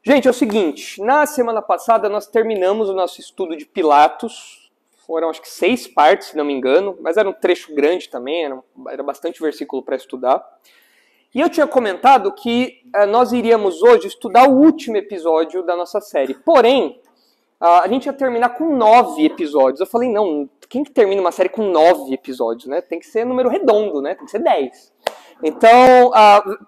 Gente, é o seguinte, na semana passada nós terminamos o nosso estudo de Pilatos, foram acho que 6 partes, se não me engano, mas era um trecho grande também, era bastante versículo para estudar. E eu tinha comentado que nós iríamos hoje estudar o último episódio da nossa série, porém, a gente ia terminar com 9 episódios. Eu falei, não, quem que termina uma série com 9 episódios, né? Tem que ser número redondo, né? Tem que ser 10. Então,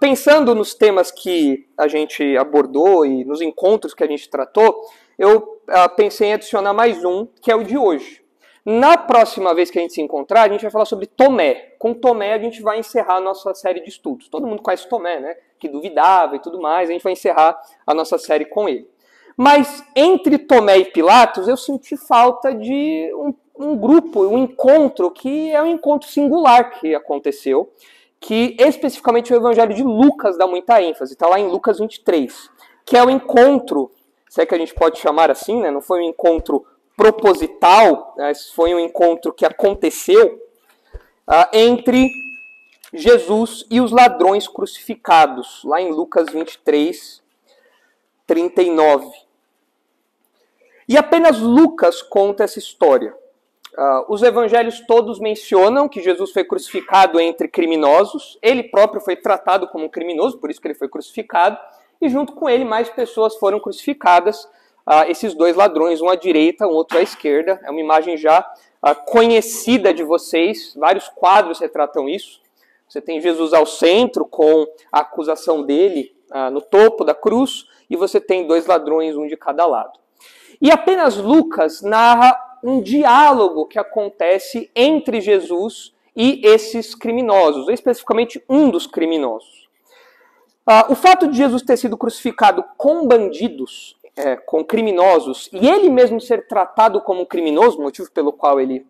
pensando nos temas que a gente abordou e nos encontros que a gente tratou, eu pensei em adicionar mais um, que é o de hoje. Na próxima vez que a gente se encontrar, a gente vai falar sobre Tomé. Com Tomé a gente vai encerrar a nossa série de estudos. Todo mundo conhece Tomé, né? Que duvidava e tudo mais, a gente vai encerrar a nossa série com ele. Mas entre Tomé e Pilatos, eu senti falta de um grupo, um encontro, que é um encontro singular que aconteceu, que especificamente o Evangelho de Lucas dá muita ênfase, está lá em Lucas 23, que é o encontro, se é que a gente pode chamar assim, né? Não foi um encontro proposital, mas foi um encontro que aconteceu entre Jesus e os ladrões crucificados, lá em Lucas 23, 39. E apenas Lucas conta essa história. Os evangelhos todos mencionam que Jesus foi crucificado entre criminosos. Ele próprio foi tratado como um criminoso, por isso que ele foi crucificado. E junto com ele mais pessoas foram crucificadas. Esses 2 ladrões, um à direita, um outro à esquerda. É uma imagem já conhecida de vocês. Vários quadros retratam isso. Você tem Jesus ao centro com a acusação dele no topo da cruz. E você tem 2 ladrões, um de cada lado. E apenas Lucas narra um diálogo que acontece entre Jesus e esses criminosos, especificamente um dos criminosos. O fato de Jesus ter sido crucificado com bandidos, com criminosos, e ele mesmo ser tratado como criminoso, motivo pelo qual ele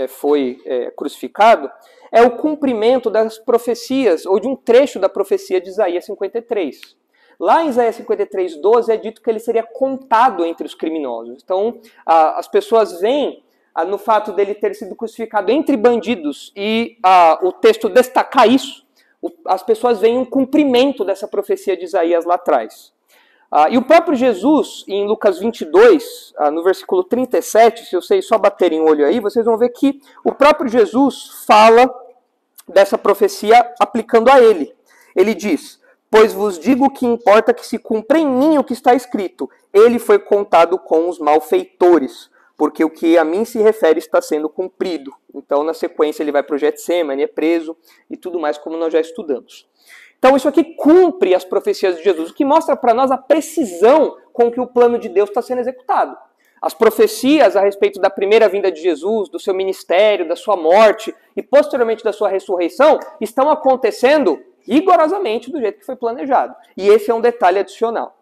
foi crucificado, é o cumprimento das profecias, ou de um trecho da profecia de Isaías 53. Lá em Isaías 53:12 é dito que ele seria contado entre os criminosos. Então, as pessoas veem no fato dele ter sido crucificado entre bandidos e o texto destacar isso, as pessoas veem um cumprimento dessa profecia de Isaías lá atrás. E o próprio Jesus, em Lucas 22, no versículo 37, se vocês só baterem o olho aí, vocês vão ver que o próprio Jesus fala dessa profecia aplicando a ele. Ele diz: pois vos digo que importa que se cumpra em mim o que está escrito. Ele foi contado com os malfeitores, porque o que a mim se refere está sendo cumprido. Então, na sequência, ele vai para o Getsêmani, é preso e tudo mais, como nós já estudamos. Então, isso aqui cumpre as profecias de Jesus, o que mostra para nós a precisão com que o plano de Deus está sendo executado. As profecias a respeito da primeira vinda de Jesus, do seu ministério, da sua morte e posteriormente da sua ressurreição estão acontecendo rigorosamente do jeito que foi planejado. E esse é um detalhe adicional.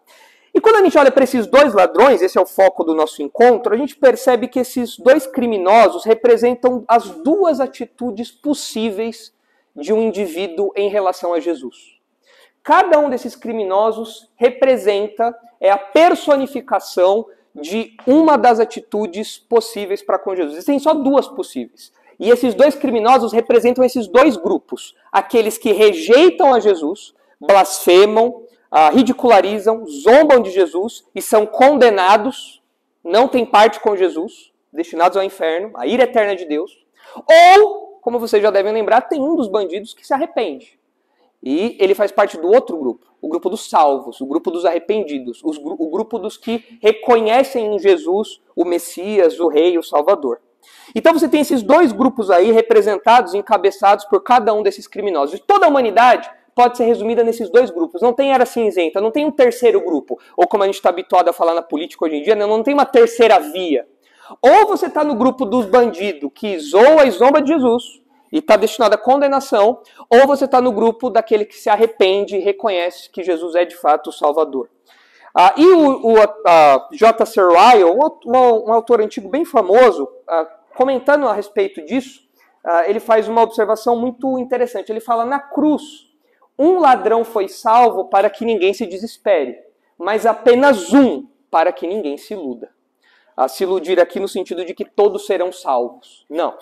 E quando a gente olha para esses 2 ladrões, esse é o foco do nosso encontro, a gente percebe que esses 2 criminosos representam as 2 atitudes possíveis de um indivíduo em relação a Jesus. Cada um desses criminosos representa a personificação de uma das atitudes possíveis para com Jesus. Existem só 2 possíveis. E esses 2 criminosos representam esses 2 grupos. Aqueles que rejeitam a Jesus, blasfemam, ridicularizam, zombam de Jesus e são condenados, não têm parte com Jesus, destinados ao inferno, à ira eterna de Deus. Ou, como vocês já devem lembrar, tem um dos bandidos que se arrepende. E ele faz parte do outro grupo, o grupo dos salvos, o grupo dos arrependidos, o grupo dos que reconhecem em Jesus o Messias, o Rei, o Salvador. Então você tem esses 2 grupos aí representados, encabeçados por cada um desses criminosos. E toda a humanidade pode ser resumida nesses 2 grupos. Não tem era cinzenta, não tem um terceiro grupo. Ou como a gente está habituado a falar na política hoje em dia, não tem uma terceira via. Ou você está no grupo dos bandidos, que zoa e zomba de Jesus, e está destinado à condenação, ou você está no grupo daquele que se arrepende e reconhece que Jesus é de fato o Salvador. E o J.C. Ryle, um autor antigo bem famoso, comentando a respeito disso, ele faz uma observação muito interessante. Ele fala: na cruz, um ladrão foi salvo para que ninguém se desespere, mas apenas um para que ninguém se iluda. Se iludir aqui no sentido de que todos serão salvos. Não.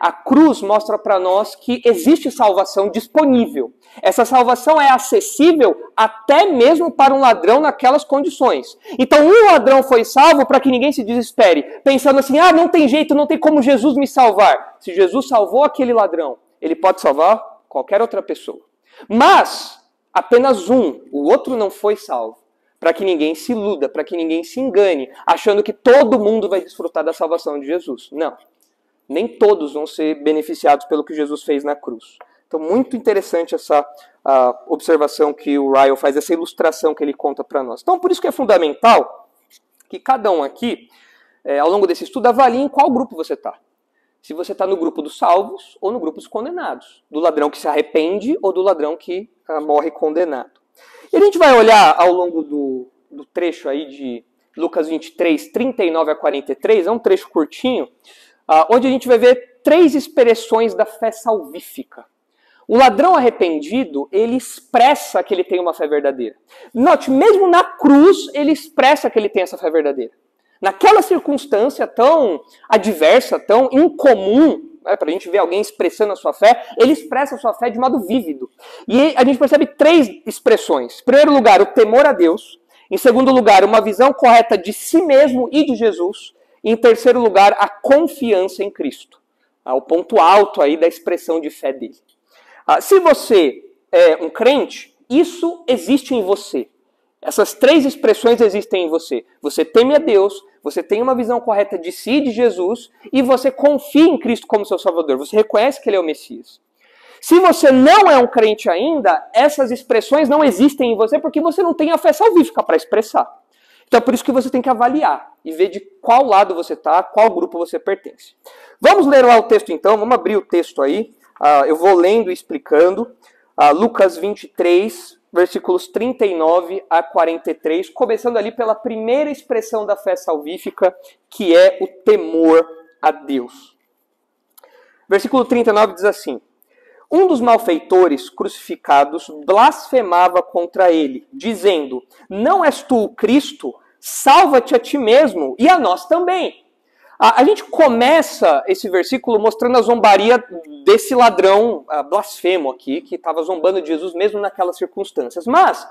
A cruz mostra para nós que existe salvação disponível. Essa salvação é acessível até mesmo para um ladrão naquelas condições. Então, um ladrão foi salvo para que ninguém se desespere, pensando assim, não tem jeito, não tem como Jesus me salvar. Se Jesus salvou aquele ladrão, ele pode salvar qualquer outra pessoa. Mas, apenas um, o outro não foi salvo. Para que ninguém se iluda, para que ninguém se engane, achando que todo mundo vai desfrutar da salvação de Jesus. Não. Nem todos vão ser beneficiados pelo que Jesus fez na cruz. Então, muito interessante essa observação que o Ryle faz, essa ilustração que ele conta para nós. Então, por isso que é fundamental que cada um aqui, ao longo desse estudo, avalie em qual grupo você está. Se você está no grupo dos salvos ou no grupo dos condenados. Do ladrão que se arrepende ou do ladrão que morre condenado. E a gente vai olhar ao longo do trecho aí de Lucas 23, 39 a 43, é um trecho curtinho, onde a gente vai ver 3 expressões da fé salvífica. O ladrão arrependido, ele expressa que ele tem uma fé verdadeira. Note, mesmo na cruz, ele expressa que ele tem essa fé verdadeira. Naquela circunstância tão adversa, tão incomum, para a gente ver alguém expressando a sua fé, ele expressa a sua fé de modo vívido. E a gente percebe 3 expressões. Em primeiro lugar, o temor a Deus. Em segundo lugar, uma visão correta de si mesmo e de Jesus. E em terceiro lugar, a confiança em Cristo. O ponto alto aí da expressão de fé dele. Se você é um crente, isso existe em você. Essas 3 expressões existem em você. Você teme a Deus, você tem uma visão correta de si e de Jesus, e você confia em Cristo como seu Salvador. Você reconhece que Ele é o Messias. Se você não é um crente ainda, essas expressões não existem em você porque você não tem a fé salvífica para expressar. Então é por isso que você tem que avaliar e ver de qual lado você está, qual grupo você pertence. Vamos ler lá o texto então, vamos abrir o texto aí. Eu vou lendo e explicando. Lucas 23, versículos 39 a 43, começando ali pela primeira expressão da fé salvífica, que é o temor a Deus. Versículo 39 diz assim: um dos malfeitores crucificados blasfemava contra ele, dizendo: não és tu o Cristo? Salva-te a ti mesmo e a nós também. A gente começa esse versículo mostrando a zombaria desse ladrão blasfemo aqui, que estava zombando de Jesus mesmo naquelas circunstâncias. Mas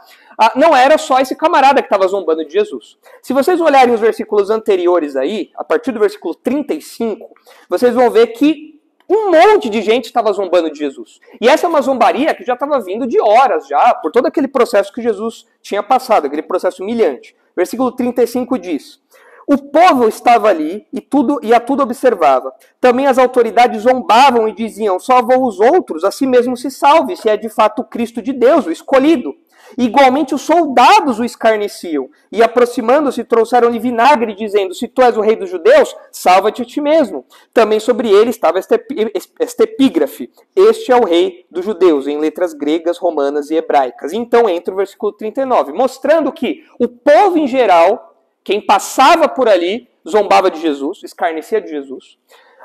não era só esse camarada que estava zombando de Jesus. Se vocês olharem os versículos anteriores aí, a partir do versículo 35, vocês vão ver que um monte de gente estava zombando de Jesus. E essa é uma zombaria que já estava vindo de horas já, por todo aquele processo que Jesus tinha passado, aquele processo humilhante. Versículo 35 diz: o povo estava ali e a tudo observava. Também as autoridades zombavam e diziam: salva os outros, a si mesmo se salve, se é de fato o Cristo de Deus, o escolhido. Igualmente os soldados o escarneciam, e aproximando-se trouxeram-lhe vinagre, dizendo: se tu és o rei dos judeus, salva-te a ti mesmo. Também sobre ele estava esta epígrafe: este é o rei dos judeus, em letras gregas, romanas e hebraicas. Então entra o versículo 39, mostrando que o povo em geral, quem passava por ali, zombava de Jesus, escarnecia de Jesus.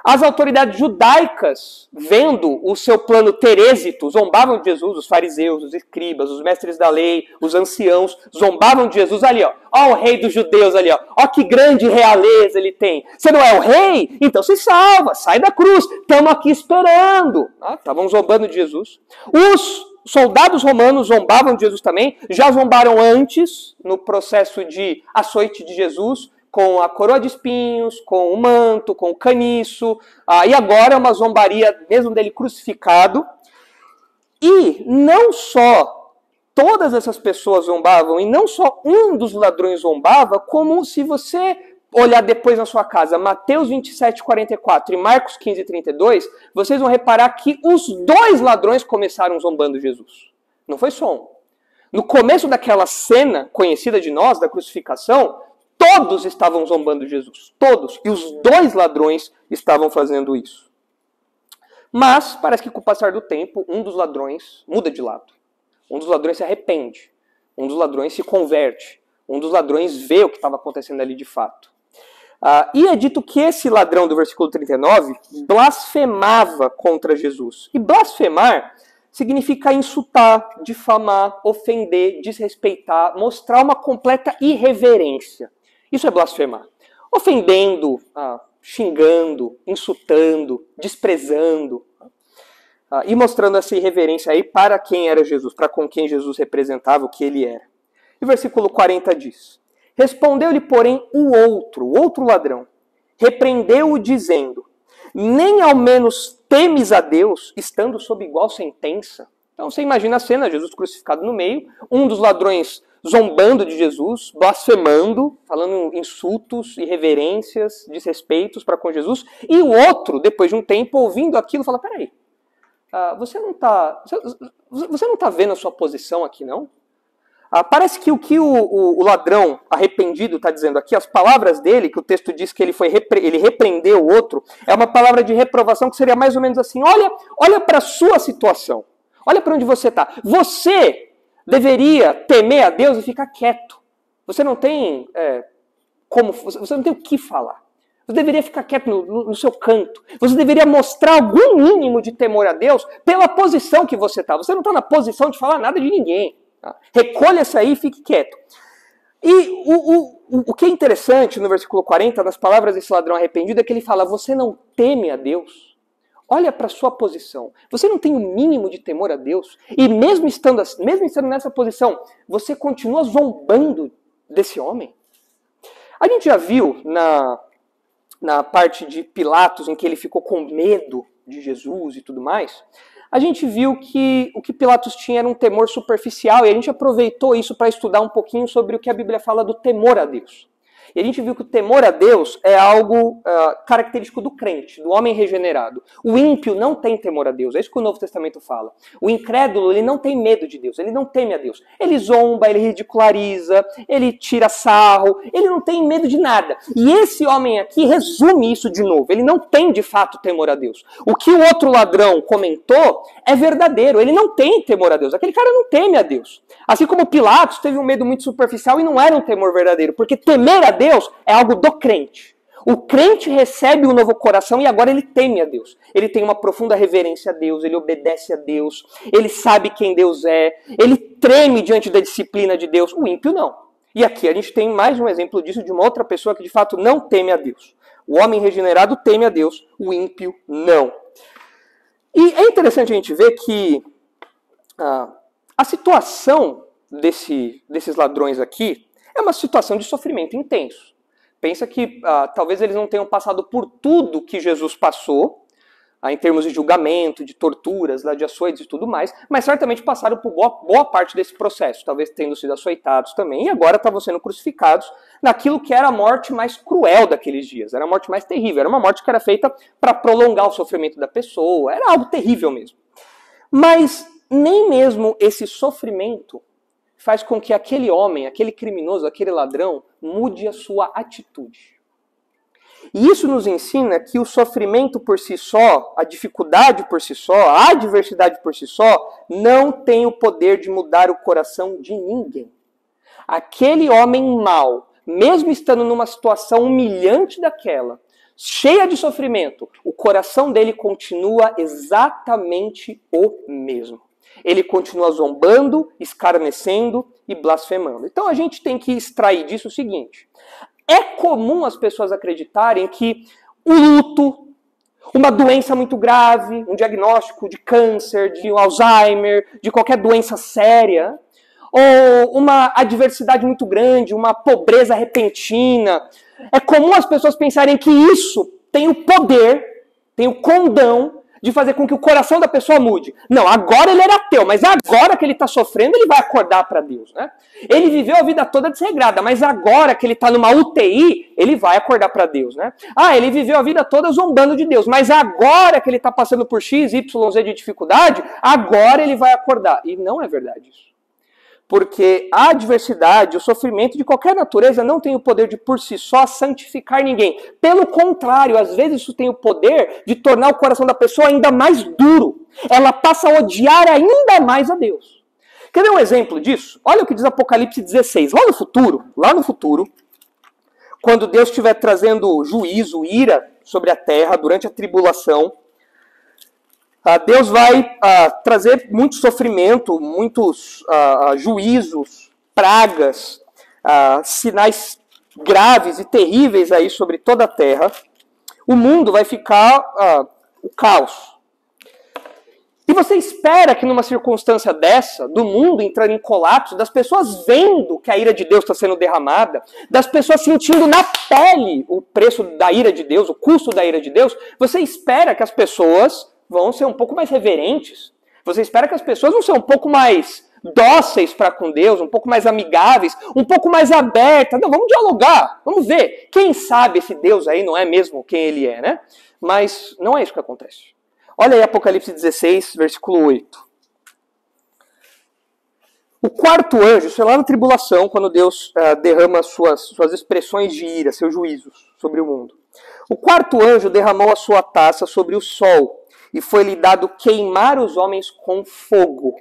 As autoridades judaicas, vendo o seu plano ter êxito, zombavam de Jesus. Os fariseus, os escribas, os mestres da lei, os anciãos, zombavam de Jesus ali, ó. Ó o rei dos judeus ali, ó. Ó que grande realeza ele tem. Você não é o rei? Então se salva, sai da cruz. Estamos aqui esperando. Estavam zombando de Jesus. Os soldados romanos zombavam de Jesus também. Já zombaram antes, no processo de açoite de Jesus, com a coroa de espinhos, com o manto, com o caniço, e agora é uma zombaria mesmo dele crucificado. E não só todas essas pessoas zombavam, e não só um dos ladrões zombava, como se você olhar depois na sua casa, Mateus 27, 44 e Marcos 15, 32, vocês vão reparar que os 2 ladrões começaram zombando Jesus. Não foi só um. No começo daquela cena conhecida de nós, da crucificação, todos estavam zombando de Jesus. Todos. E os 2 ladrões estavam fazendo isso. Mas, parece que com o passar do tempo, um dos ladrões muda de lado. Um dos ladrões se arrepende. Um dos ladrões se converte. Um dos ladrões vê o que estava acontecendo ali de fato. E é dito que esse ladrão do versículo 39 blasfemava contra Jesus. E blasfemar significa insultar, difamar, ofender, desrespeitar, mostrar uma completa irreverência. Isso é blasfemar. Ofendendo xingando, insultando, desprezando, e mostrando essa irreverência aí para quem era Jesus, para com quem Jesus representava, o que ele era. E o versículo 40 diz: respondeu-lhe, porém, o outro ladrão, repreendeu-o dizendo: nem ao menos temes a Deus, estando sob igual sentença? Então você imagina a cena, Jesus crucificado no meio, um dos ladrões zombando de Jesus, blasfemando, falando insultos, irreverências, desrespeitos para com Jesus, e o outro, depois de um tempo, ouvindo aquilo, fala: peraí, você não tá vendo a sua posição aqui, não? Parece que o que o ladrão arrependido está dizendo aqui, as palavras dele, que o texto diz que ele repreendeu o outro, é uma palavra de reprovação que seria mais ou menos assim: olha para a sua situação, olha para onde você está. Você deveria temer a Deus e ficar quieto. Você não tem você não tem o que falar. Você deveria ficar quieto no seu canto. Você deveria mostrar algum mínimo de temor a Deus pela posição que você está. Você não está na posição de falar nada de ninguém. Recolha-se aí e fique quieto. E o que é interessante no versículo 40, nas palavras desse ladrão arrependido, é que ele fala: você não teme a Deus? Olha para a sua posição. Você não tem o mínimo de temor a Deus? E mesmo estando nessa posição, você continua zombando desse homem? A gente já viu na parte de Pilatos, em que ele ficou com medo de Jesus e tudo mais, a gente viu que o que Pilatos tinha era um temor superficial, e a gente aproveitou isso para estudar um pouquinho sobre o que a Bíblia fala do temor a Deus. E a gente viu que o temor a Deus é algo característico do crente, do homem regenerado. O ímpio não tem temor a Deus, é isso que o Novo Testamento fala. O incrédulo, ele não tem medo de Deus, ele não teme a Deus. Ele zomba, ele ridiculariza, ele tira sarro, ele não tem medo de nada. E esse homem aqui resume isso de novo, ele não tem de fato temor a Deus. O que o outro ladrão comentou é verdadeiro, ele não tem temor a Deus, aquele cara não teme a Deus. Assim como Pilatos teve um medo muito superficial e não era um temor verdadeiro, porque temer a Deus é algo do crente. O crente recebe um novo coração e agora ele teme a Deus. Ele tem uma profunda reverência a Deus, ele obedece a Deus, ele sabe quem Deus é, ele treme diante da disciplina de Deus. O ímpio não. E aqui a gente tem mais um exemplo disso de uma outra pessoa que de fato não teme a Deus. O homem regenerado teme a Deus, o ímpio não. E é interessante a gente ver que a situação desses ladrões aqui é uma situação de sofrimento intenso. Pensa que talvez eles não tenham passado por tudo que Jesus passou, em termos de julgamento, de torturas, de açoites e tudo mais, mas certamente passaram por boa parte desse processo, talvez tendo sido açoitados também, e agora estavam sendo crucificados naquilo que era a morte mais cruel daqueles dias, era a morte mais terrível, era uma morte que era feita para prolongar o sofrimento da pessoa, era algo terrível mesmo. Mas nem mesmo esse sofrimento faz com que aquele homem, aquele criminoso, aquele ladrão, mude a sua atitude. E isso nos ensina que o sofrimento por si só, a dificuldade por si só, a adversidade por si só, não tem o poder de mudar o coração de ninguém. Aquele homem mau, mesmo estando numa situação humilhante daquela, cheia de sofrimento, o coração dele continua exatamente o mesmo. Ele continua zombando, escarnecendo e blasfemando. Então a gente tem que extrair disso o seguinte: é comum as pessoas acreditarem que o luto, uma doença muito grave, um diagnóstico de câncer, de Alzheimer, de qualquer doença séria, ou uma adversidade muito grande, uma pobreza repentina, é comum as pessoas pensarem que isso tem o poder, tem o condão de fazer com que o coração da pessoa mude. Não, agora ele era ateu, mas agora que ele está sofrendo, ele vai acordar para Deus, né? Ele viveu a vida toda desregrada, mas agora que ele está numa UTI, ele vai acordar para Deus, né? Ele viveu a vida toda zombando de Deus, mas agora que ele está passando por X, Y, Z de dificuldade, agora ele vai acordar. E não é verdade isso. Porque a adversidade, o sofrimento de qualquer natureza não tem o poder de por si só santificar ninguém. Pelo contrário, às vezes isso tem o poder de tornar o coração da pessoa ainda mais duro. Ela passa a odiar ainda mais a Deus. Quer ver um exemplo disso? Olha o que diz Apocalipse 16. Lá no futuro, quando Deus estiver trazendo juízo, ira sobre a terra durante a tribulação, Deus vai trazer muito sofrimento, muitos juízos, pragas, sinais graves e terríveis aí sobre toda a terra. o mundo vai ficar o caos. E você espera que numa circunstância dessa, do mundo entrando em colapso, das pessoas vendo que a ira de Deus está sendo derramada, das pessoas sentindo na pele o preço da ira de Deus, o custo da ira de Deus, você espera que as pessoas vão ser um pouco mais reverentes. Você espera que as pessoas vão ser um pouco mais dóceis para com Deus, um pouco mais amigáveis, um pouco mais abertas. Não, vamos dialogar, vamos ver. Quem sabe esse Deus aí não é mesmo quem ele é, né? Mas não é isso que acontece. Olha aí Apocalipse 16, versículo 8. O quarto anjo, isso é lá na tribulação, quando Deus derrama suas expressões de ira, seus juízos sobre o mundo. O quarto anjo derramou a sua taça sobre o sol, e foi-lhe dado queimar os homens com fogo.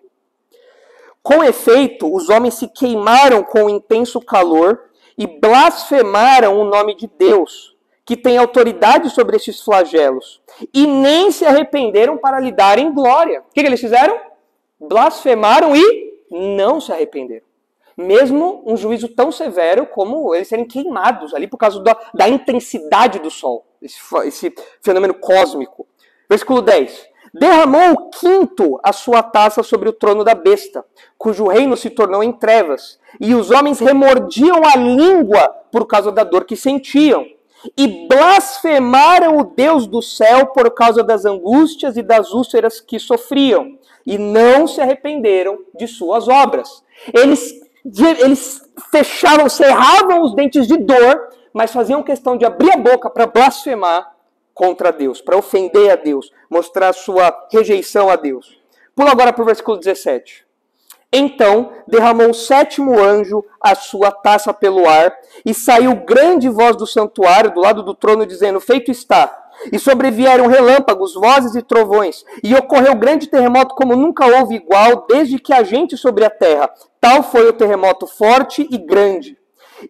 Com efeito, os homens se queimaram com intenso calor e blasfemaram o nome de Deus, que tem autoridade sobre esses flagelos, e nem se arrependeram para lhe darem glória. O que eles fizeram? Blasfemaram e não se arrependeram. Mesmo um juízo tão severo como eles serem queimados ali por causa da intensidade do sol, esse fenômeno cósmico. Versículo 10. Derramou o quinto a sua taça sobre o trono da besta, cujo reino se tornou em trevas, e os homens remordiam a língua por causa da dor que sentiam. E blasfemaram o Deus do céu por causa das angústias e das úlceras que sofriam, e não se arrependeram de suas obras. Eles cerravam os dentes de dor, mas faziam questão de abrir a boca para blasfemar contra Deus, para ofender a Deus, mostrar sua rejeição a Deus. Pula agora para o versículo 17. Então derramou o sétimo anjo a sua taça pelo ar, e saiu grande voz do santuário, do lado do trono, dizendo: feito está. E sobrevieram relâmpagos, vozes e trovões, e ocorreu grande terremoto como nunca houve igual, desde que há gente sobre a terra. Tal foi o terremoto forte e grande.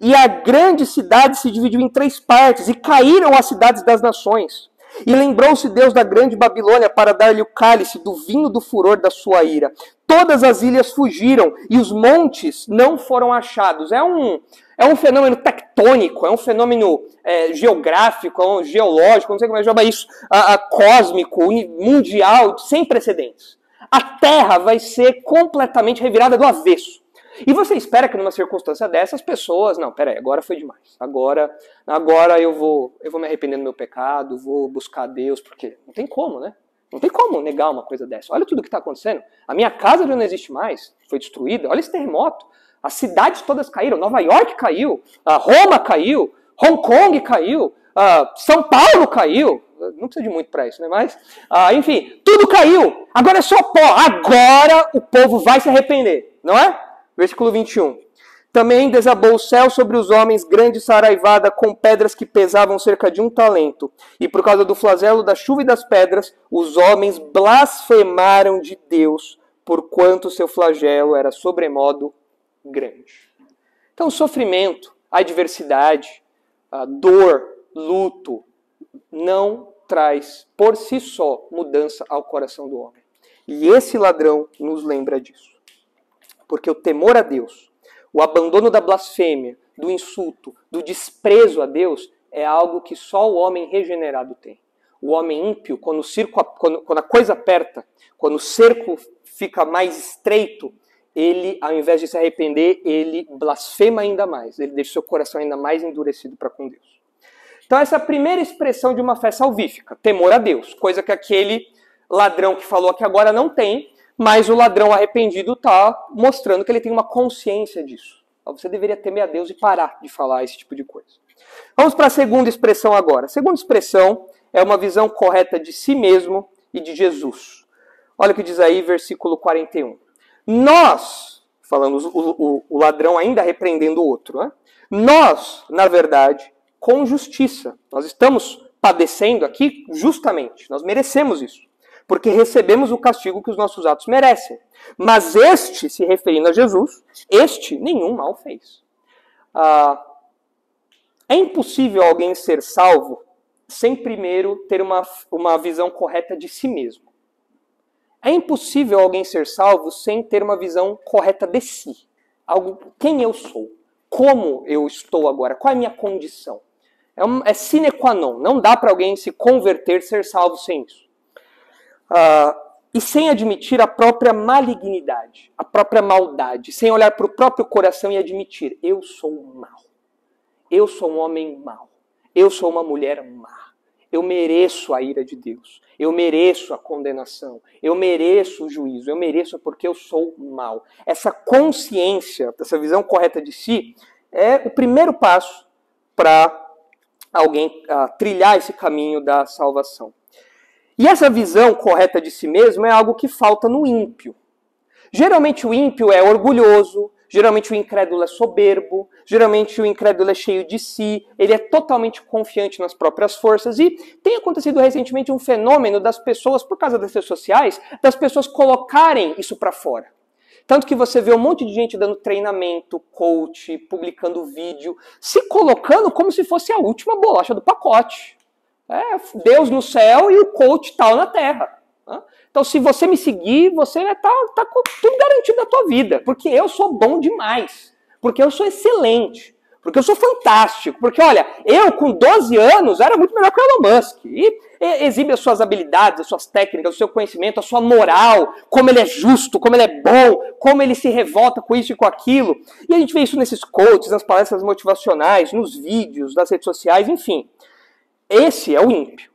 E a grande cidade se dividiu em 3 partes, e caíram as cidades das nações. E lembrou-se Deus da grande Babilônia para dar-lhe o cálice do vinho do furor da sua ira. Todas as ilhas fugiram e os montes não foram achados. É um fenômeno tectônico, é um fenômeno geográfico, geológico, não sei como é que chama isso, cósmico, mundial, sem precedentes. A Terra vai ser completamente revirada do avesso. E você espera que numa circunstância dessas pessoas, não, peraí, agora foi demais. Agora eu vou me arrepender do meu pecado, vou buscar Deus, porque não tem como, né? Não tem como negar uma coisa dessa. Olha tudo o que está acontecendo. A minha casa já não existe mais, foi destruída. Olha esse terremoto. As cidades todas caíram. Nova York caiu, Roma caiu, Hong Kong caiu, São Paulo caiu. Não precisa de muito para isso, né? Mas, enfim, tudo caiu. Agora é só pó. Agora o povo vai se arrepender, não é? Versículo 21. Também desabou o céu sobre os homens, grande saraivada, com pedras que pesavam cerca de 1 talento. E por causa do flagelo da chuva e das pedras, os homens blasfemaram de Deus, porquanto seu flagelo era sobremodo grande. Então, sofrimento, adversidade, dor, luto, não traz por si só mudança ao coração do homem. E esse ladrão nos lembra disso. Porque o temor a Deus, o abandono da blasfêmia, do insulto, do desprezo a Deus, é algo que só o homem regenerado tem. O homem ímpio, quando a coisa aperta, quando o cerco fica mais estreito, ele, ao invés de se arrepender, ele blasfema ainda mais. Ele deixa seu coração ainda mais endurecido para com Deus. Então essa é a primeira expressão de uma fé salvífica, temor a Deus. Coisa que aquele ladrão que falou aqui agora não tem, mas o ladrão arrependido está mostrando que ele tem uma consciência disso. Você deveria temer a Deus e parar de falar esse tipo de coisa. Vamos para a segunda expressão agora. A segunda expressão é uma visão correta de si mesmo e de Jesus. Olha o que diz aí, versículo 41. Nós, falando o ladrão ainda repreendendo o outro, né? Nós, na verdade, com justiça, nós estamos padecendo aqui justamente, nós merecemos isso. Porque recebemos o castigo que os nossos atos merecem. Mas este, se referindo a Jesus, este nenhum mal fez. É impossível alguém ser salvo sem primeiro ter uma visão correta de si mesmo. É impossível alguém ser salvo sem ter uma visão correta de si. Quem eu sou? Como eu estou agora? Qual é a minha condição? É sine qua non. Não dá para alguém se converter, ser salvo sem isso. E sem admitir a própria malignidade, a própria maldade, sem olhar para o próprio coração e admitir, eu sou mau, eu sou um homem mau, eu sou uma mulher má, eu mereço a ira de Deus, eu mereço a condenação, eu mereço o juízo, eu mereço porque eu sou mau. Essa consciência, essa visão correta de si, é o primeiro passo para alguém trilhar esse caminho da salvação. E essa visão correta de si mesmo é algo que falta no ímpio. Geralmente o ímpio é orgulhoso, geralmente o incrédulo é soberbo, geralmente o incrédulo é cheio de si, ele é totalmente confiante nas próprias forças. E tem acontecido recentemente um fenômeno das pessoas, por causa das redes sociais, das pessoas colocarem isso para fora. Tanto que você vê um monte de gente dando treinamento, coach, publicando vídeo, se colocando como se fosse a última bolacha do pacote. Deus no céu e o coach tal na terra. Então, se você me seguir, você tá com tudo garantido na tua vida. Porque eu sou bom demais. Porque eu sou excelente. Porque eu sou fantástico. Porque, olha, eu com 12 anos era muito melhor que o Elon Musk. E exibe as suas habilidades, as suas técnicas, o seu conhecimento, a sua moral, como ele é justo, como ele é bom, como ele se revolta com isso e com aquilo. E a gente vê isso nesses coaches, nas palestras motivacionais, nos vídeos, nas redes sociais, enfim. Esse é o ímpio.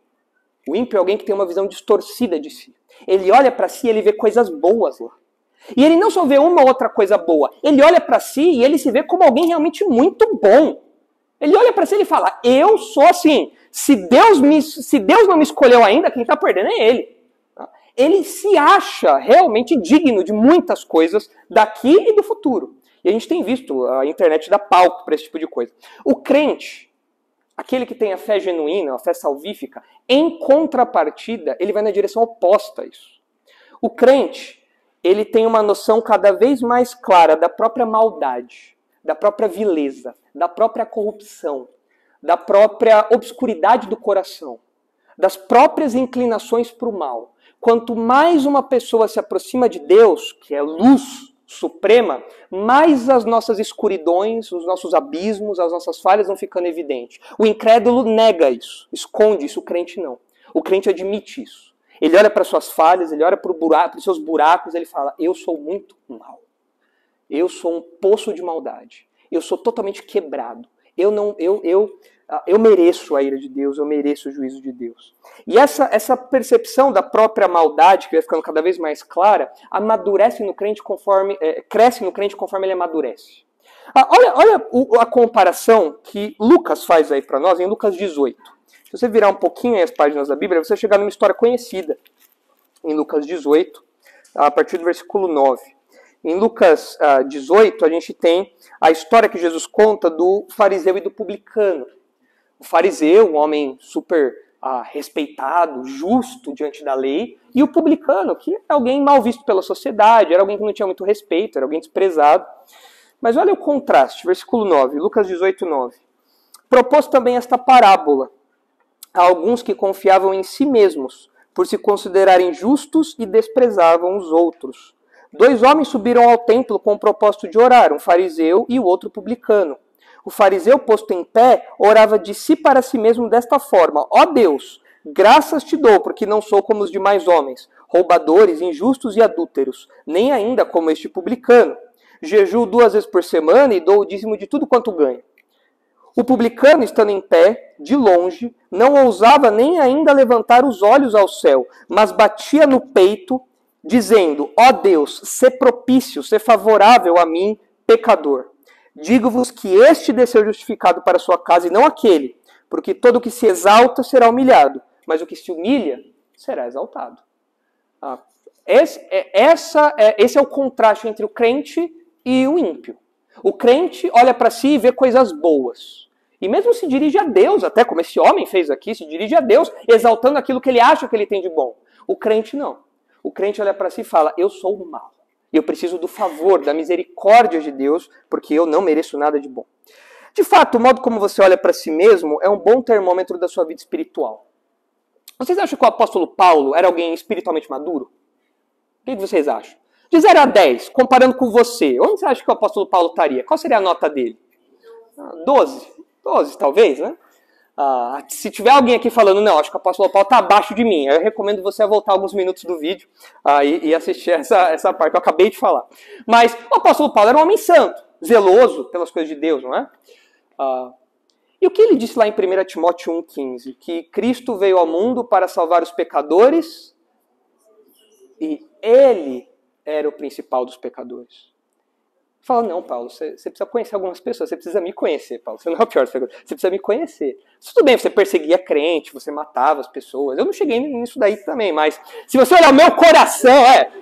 O ímpio é alguém que tem uma visão distorcida de si. Ele olha para si e ele vê coisas boas lá. E ele não só vê uma ou outra coisa boa. Ele olha para si e ele se vê como alguém realmente muito bom. Ele olha para si e ele fala, eu sou assim. Se Deus não me escolheu ainda, quem está perdendo é ele. Ele se acha realmente digno de muitas coisas daqui e do futuro. E a gente tem visto a internet dar palco para esse tipo de coisa. O crente, aquele que tem a fé genuína, a fé salvífica, em contrapartida, ele vai na direção oposta a isso. O crente, ele tem uma noção cada vez mais clara da própria maldade, da própria vileza, da própria corrupção, da própria obscuridade do coração, das próprias inclinações para o mal. Quanto mais uma pessoa se aproxima de Deus, que é luz suprema, mais as nossas escuridões, os nossos abismos, as nossas falhas vão ficando evidentes. O incrédulo nega isso, esconde isso, o crente não. O crente admite isso. Ele olha para suas falhas, ele olha para os seus buracos, ele fala, eu sou muito mal. Eu sou um poço de maldade. Eu sou totalmente quebrado. Eu mereço a ira de Deus, eu mereço o juízo de Deus. E essa percepção da própria maldade, que vai ficando cada vez mais clara, amadurece no crente cresce no crente conforme ele amadurece. Olha a comparação que Lucas faz aí para nós em Lucas 18. Se você virar um pouquinho as páginas da Bíblia, você vai chegar numa história conhecida. Em Lucas 18, a partir do versículo 9. Em Lucas 18, a gente tem a história que Jesus conta do fariseu e do publicano. O fariseu, um homem super respeitado, justo diante da lei, e o publicano, que é alguém mal visto pela sociedade, era alguém que não tinha muito respeito, era alguém desprezado. Mas olha o contraste, versículo 9, Lucas 18, 9. Propôs também esta parábola a alguns que confiavam em si mesmos, por se considerarem justos e desprezavam os outros. 2 homens subiram ao templo com o propósito de orar, um fariseu e o outro publicano. O fariseu, posto em pé, orava de si para si mesmo desta forma: ó Deus, graças te dou, porque não sou como os demais homens, roubadores, injustos e adúlteros, nem ainda como este publicano. Jejuo 2 vezes por semana e dou o dízimo de tudo quanto ganho. O publicano, estando em pé, de longe, não ousava nem ainda levantar os olhos ao céu, mas batia no peito, dizendo: ó Deus, sê propício, sê favorável a mim, pecador. Digo-vos que este desceu justificado para sua casa e não aquele, porque todo o que se exalta será humilhado, mas o que se humilha será exaltado. Esse é o contraste entre o crente e o ímpio. O crente olha para si e vê coisas boas. E mesmo se dirige a Deus, até como esse homem fez aqui, se dirige a Deus, exaltando aquilo que ele acha que ele tem de bom. O crente não. O crente olha para si e fala: eu sou o mal. Eu preciso do favor, da misericórdia de Deus, porque eu não mereço nada de bom. De fato, o modo como você olha para si mesmo é um bom termômetro da sua vida espiritual. Vocês acham que o apóstolo Paulo era alguém espiritualmente maduro? O que vocês acham? De 0 a 10, comparando com você, onde você acha que o apóstolo Paulo estaria? Qual seria a nota dele? 12. 12, talvez, né? Se tiver alguém aqui falando, não, acho que o apóstolo Paulo está abaixo de mim, eu recomendo você voltar alguns minutos do vídeo e assistir essa parte que eu acabei de falar. Mas o apóstolo Paulo era um homem santo, zeloso pelas coisas de Deus, não é? E o que ele disse lá em 1 Timóteo 1,15? Que Cristo veio ao mundo para salvar os pecadores e ele era o principal dos pecadores. Fala, não, Paulo, você precisa conhecer algumas pessoas, você precisa me conhecer, Paulo, você não é o pior dos pecadores, você precisa me conhecer. Tudo bem, você perseguia crente, você matava as pessoas, eu não cheguei nisso daí também, mas se você olhar o meu coração,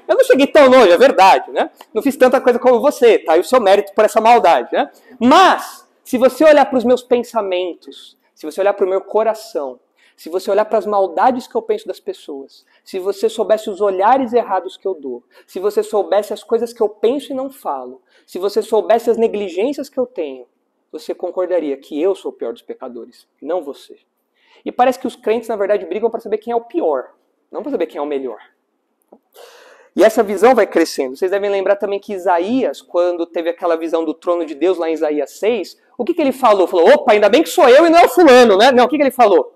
eu não cheguei tão longe, é verdade, né? Não fiz tanta coisa como você, tá? E o seu mérito por essa maldade, né? Mas, se você olhar para os meus pensamentos, se você olhar para o meu coração, se você olhar para as maldades que eu penso das pessoas, se você soubesse os olhares errados que eu dou, se você soubesse as coisas que eu penso e não falo, se você soubesse as negligências que eu tenho, você concordaria que eu sou o pior dos pecadores, não você. E parece que os crentes, na verdade, brigam para saber quem é o pior, não para saber quem é o melhor. E essa visão vai crescendo. Vocês devem lembrar também que Isaías, quando teve aquela visão do trono de Deus lá em Isaías 6, o que ele falou? Falou, opa, ainda bem que sou eu e não é o fulano, né? Não, o que ele falou?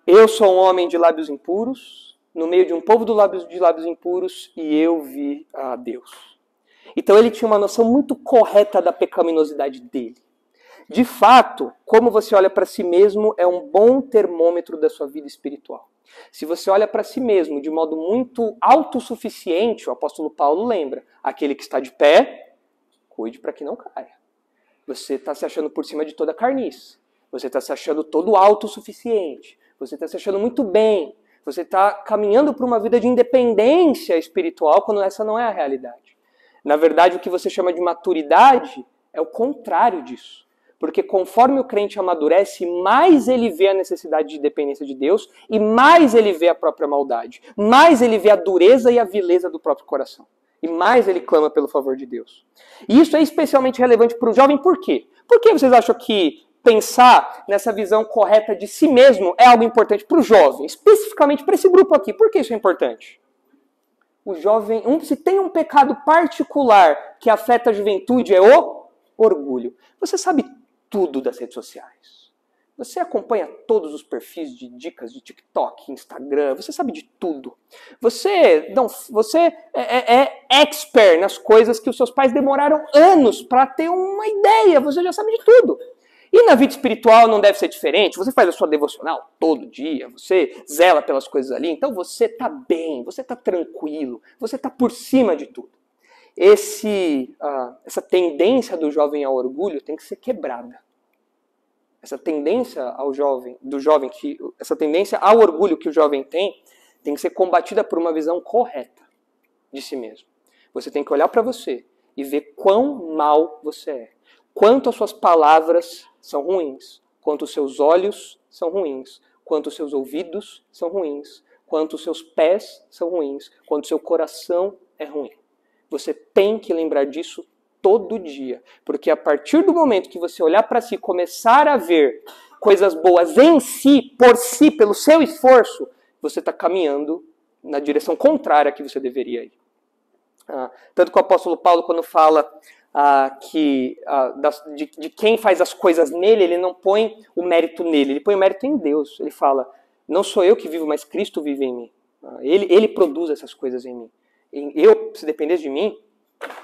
Eu sou um homem de lábios impuros, no meio de um povo de lábios impuros, e eu vi a Deus. Então ele tinha uma noção muito correta da pecaminosidade dele. De fato, como você olha para si mesmo é um bom termômetro da sua vida espiritual. Se você olha para si mesmo de modo muito autossuficiente, o apóstolo Paulo lembra, aquele que está de pé, cuide para que não caia. Você está se achando por cima de toda a carniça. Você está se achando todo autossuficiente. Você está se achando muito bem. Você está caminhando para uma vida de independência espiritual quando essa não é a realidade. Na verdade, o que você chama de maturidade é o contrário disso. Porque conforme o crente amadurece, mais ele vê a necessidade de dependência de Deus e mais ele vê a própria maldade. Mais ele vê a dureza e a vileza do próprio coração. E mais ele clama pelo favor de Deus. E isso é especialmente relevante para o jovem, por quê? Por que vocês acham que pensar nessa visão correta de si mesmo é algo importante para o jovem? Especificamente para esse grupo aqui. Por que isso é importante? O jovem, se tem um pecado particular que afeta a juventude, é o orgulho. Você sabe tudo das redes sociais. Você acompanha todos os perfis de dicas de TikTok, Instagram, você sabe de tudo. Você é expert nas coisas que os seus pais demoraram anos para ter uma ideia, você já sabe de tudo. E na vida espiritual não deve ser diferente, você faz a sua devocional todo dia, você zela pelas coisas ali, então você está bem, você está tranquilo, você está por cima de tudo. Essa tendência do jovem ao orgulho tem que ser quebrada. Essa tendência essa tendência ao orgulho que o jovem tem que ser combatida por uma visão correta de si mesmo. Você tem que olhar para você e ver quão mal você é. Quanto as suas palavras são ruins, quanto os seus olhos são ruins, quanto os seus ouvidos são ruins, quanto os seus pés são ruins, quanto o seu coração é ruim. Você tem que lembrar disso todo dia, porque a partir do momento que você olhar para si, começar a ver coisas boas em si, por si, pelo seu esforço, você está caminhando na direção contrária que você deveria ir. Tanto que o apóstolo Paulo, quando fala de quem faz as coisas nele, ele não põe o mérito nele, ele põe o mérito em Deus. Ele fala, não sou eu que vivo, mas Cristo vive em mim. Ele produz essas coisas em mim. Se dependesse de mim,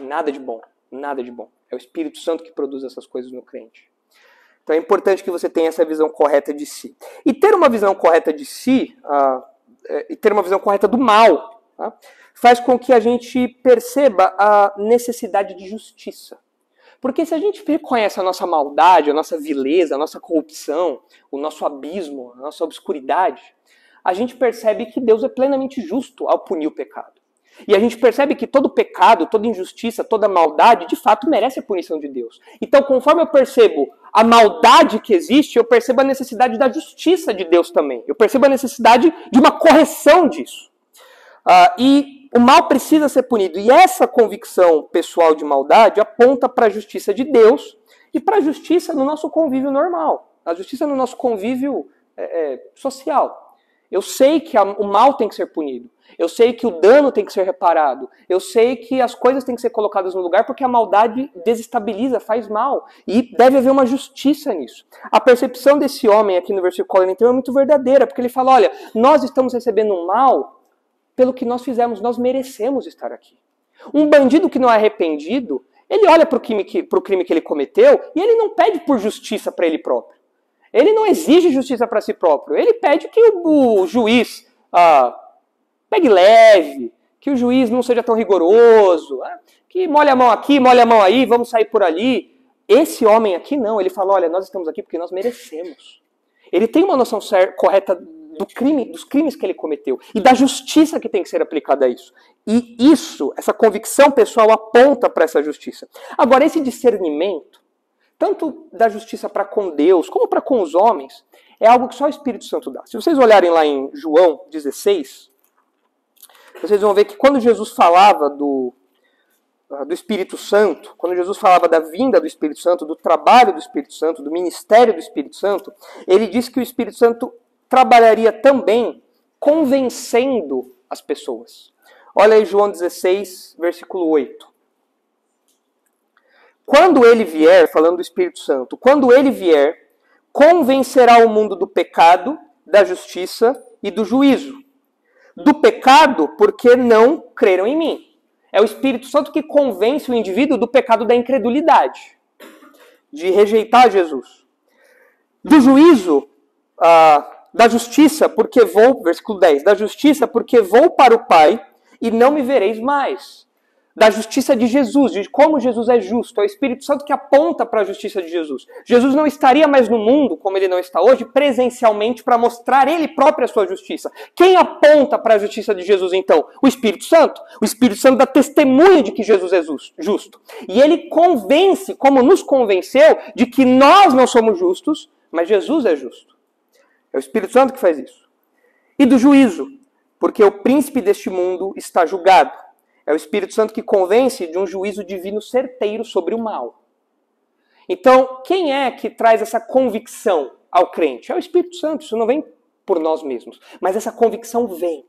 nada de bom. Nada de bom. É o Espírito Santo que produz essas coisas no crente. Então é importante que você tenha essa visão correta de si. E ter uma visão correta de si, e ter uma visão correta do mal, faz com que a gente perceba a necessidade de justiça. Porque se a gente reconhece a nossa maldade, a nossa vileza, a nossa corrupção, o nosso abismo, a nossa obscuridade, a gente percebe que Deus é plenamente justo ao punir o pecado. E a gente percebe que todo pecado, toda injustiça, toda maldade, de fato merece a punição de Deus. Então, conforme eu percebo a maldade que existe, eu percebo a necessidade da justiça de Deus também. Eu percebo a necessidade de uma correção disso. E o mal precisa ser punido. E essa convicção pessoal de maldade aponta para a justiça de Deus e para a justiça no nosso convívio normal. A justiça no nosso convívio social. Eu sei que o mal tem que ser punido. Eu sei que o dano tem que ser reparado. Eu sei que as coisas têm que ser colocadas no lugar porque a maldade desestabiliza, faz mal. E deve haver uma justiça nisso. A percepção desse homem aqui no versículo 41 é muito verdadeira, porque ele fala, olha, nós estamos recebendo um mal pelo que nós fizemos, nós merecemos estar aqui. Um bandido que não é arrependido, ele olha para o crime que ele cometeu e ele não pede por justiça para ele próprio. Ele não exige justiça para si próprio. Ele pede que o juiz pegue leve, que o juiz não seja tão rigoroso, que molhe a mão aqui, molhe a mão aí, vamos sair por ali. Esse homem aqui não, ele fala, olha, nós estamos aqui porque nós merecemos. Ele tem uma noção correta dos crimes que ele cometeu e da justiça que tem que ser aplicada a isso. E isso, essa convicção pessoal aponta para essa justiça. Agora, esse discernimento, tanto da justiça para com Deus, como para com os homens, é algo que só o Espírito Santo dá. Se vocês olharem lá em João 16, vocês vão ver que quando Jesus falava do Espírito Santo, quando Jesus falava da vinda do Espírito Santo, do trabalho do Espírito Santo, do ministério do Espírito Santo, ele disse que o Espírito Santo trabalharia também convencendo as pessoas. Olha aí João 16, versículo 8. Quando ele vier, falando do Espírito Santo, quando ele vier, convencerá o mundo do pecado, da justiça e do juízo. Do pecado, porque não creram em mim. É o Espírito Santo que convence o indivíduo do pecado da incredulidade, de rejeitar Jesus. Do juízo, da justiça, porque vou, versículo 10, da justiça, porque vou para o Pai e não me vereis mais. Da justiça de Jesus, de como Jesus é justo. É o Espírito Santo que aponta para a justiça de Jesus. Jesus não estaria mais no mundo, como ele não está hoje, presencialmente para mostrar ele próprio a sua justiça. Quem aponta para a justiça de Jesus, então? O Espírito Santo. O Espírito Santo dá testemunha de que Jesus é justo. E ele convence, como nos convenceu, de que nós não somos justos, mas Jesus é justo. É o Espírito Santo que faz isso. E do juízo, porque o príncipe deste mundo está julgado. É o Espírito Santo que convence de um juízo divino certeiro sobre o mal. Então, quem é que traz essa convicção ao crente? É o Espírito Santo, isso não vem por nós mesmos. Mas essa convicção vem.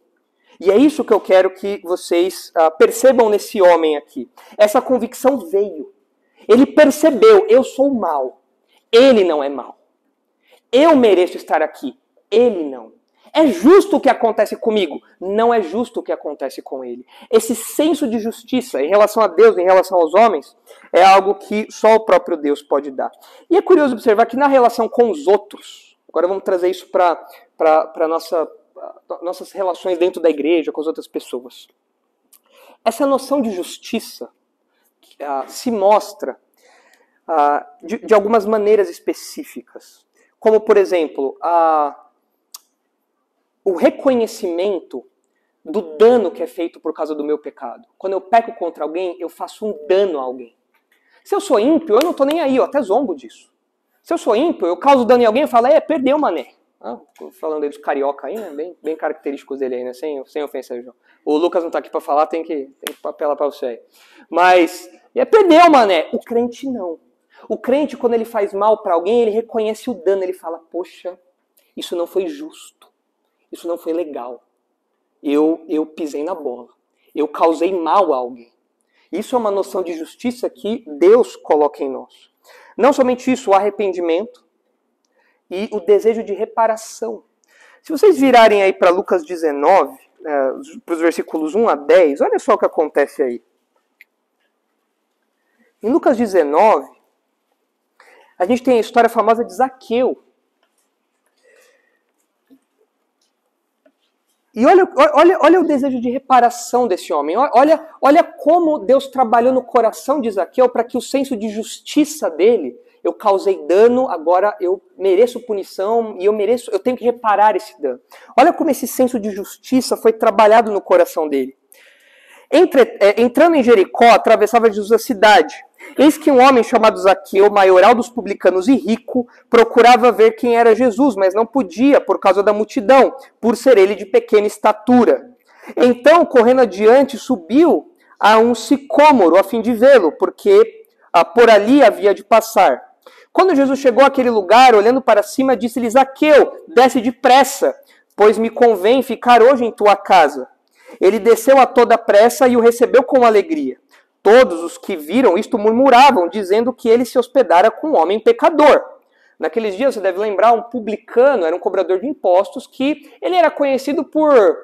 E é isso que eu quero que vocês percebam nesse homem aqui. Essa convicção veio. Ele percebeu, eu sou mal. Ele não é mal. Eu mereço estar aqui. Ele não. É justo o que acontece comigo? Não é justo o que acontece com ele. Esse senso de justiça em relação a Deus, em relação aos homens, é algo que só o próprio Deus pode dar. E é curioso observar que na relação com os outros, agora vamos trazer isso para nossas relações dentro da igreja, com as outras pessoas. Essa noção de justiça se mostra de algumas maneiras específicas. Como, por exemplo, o reconhecimento do dano que é feito por causa do meu pecado. Quando eu peco contra alguém, eu faço um dano a alguém. Se eu sou ímpio, eu não estou nem aí, eu até zombo disso. Se eu sou ímpio, eu causo dano em alguém, eu falo, perdeu, mané. Falando aí dos carioca aí, né? Bem característicos dele aí, né? Sem ofensa, João. O Lucas não está aqui para falar, tem que apelar para você aí. Mas, perdeu, mané. O crente não. O crente, quando ele faz mal para alguém, ele reconhece o dano, ele fala, poxa, isso não foi justo. Isso não foi legal. Eu pisei na bola. Eu causei mal a alguém. Isso é uma noção de justiça que Deus coloca em nós. Não somente isso, o arrependimento e o desejo de reparação. Se vocês virarem aí para Lucas 19, para os versículos 1 a 10, olha só o que acontece aí. Em Lucas 19, a gente tem a história famosa de Zaqueu. E olha o desejo de reparação desse homem. Olha como Deus trabalhou no coração de Zaqueu para que o senso de justiça dele, eu causei dano, agora eu mereço punição e eu tenho que reparar esse dano. Olha como esse senso de justiça foi trabalhado no coração dele. Entrando em Jericó, atravessava Jesus a cidade. Eis que um homem chamado Zaqueu, maioral dos publicanos e rico, procurava ver quem era Jesus, mas não podia por causa da multidão, por ser ele de pequena estatura. Então, correndo adiante, subiu a um sicômoro a fim de vê-lo, porque por ali havia de passar. Quando Jesus chegou àquele lugar, olhando para cima, disse-lhe, Zaqueu, desce depressa, pois me convém ficar hoje em tua casa. Ele desceu a toda pressa e o recebeu com alegria. Todos os que viram isto murmuravam, dizendo que ele se hospedara com um homem pecador. Naqueles dias, você deve lembrar, um publicano era um cobrador de impostos que ele era conhecido por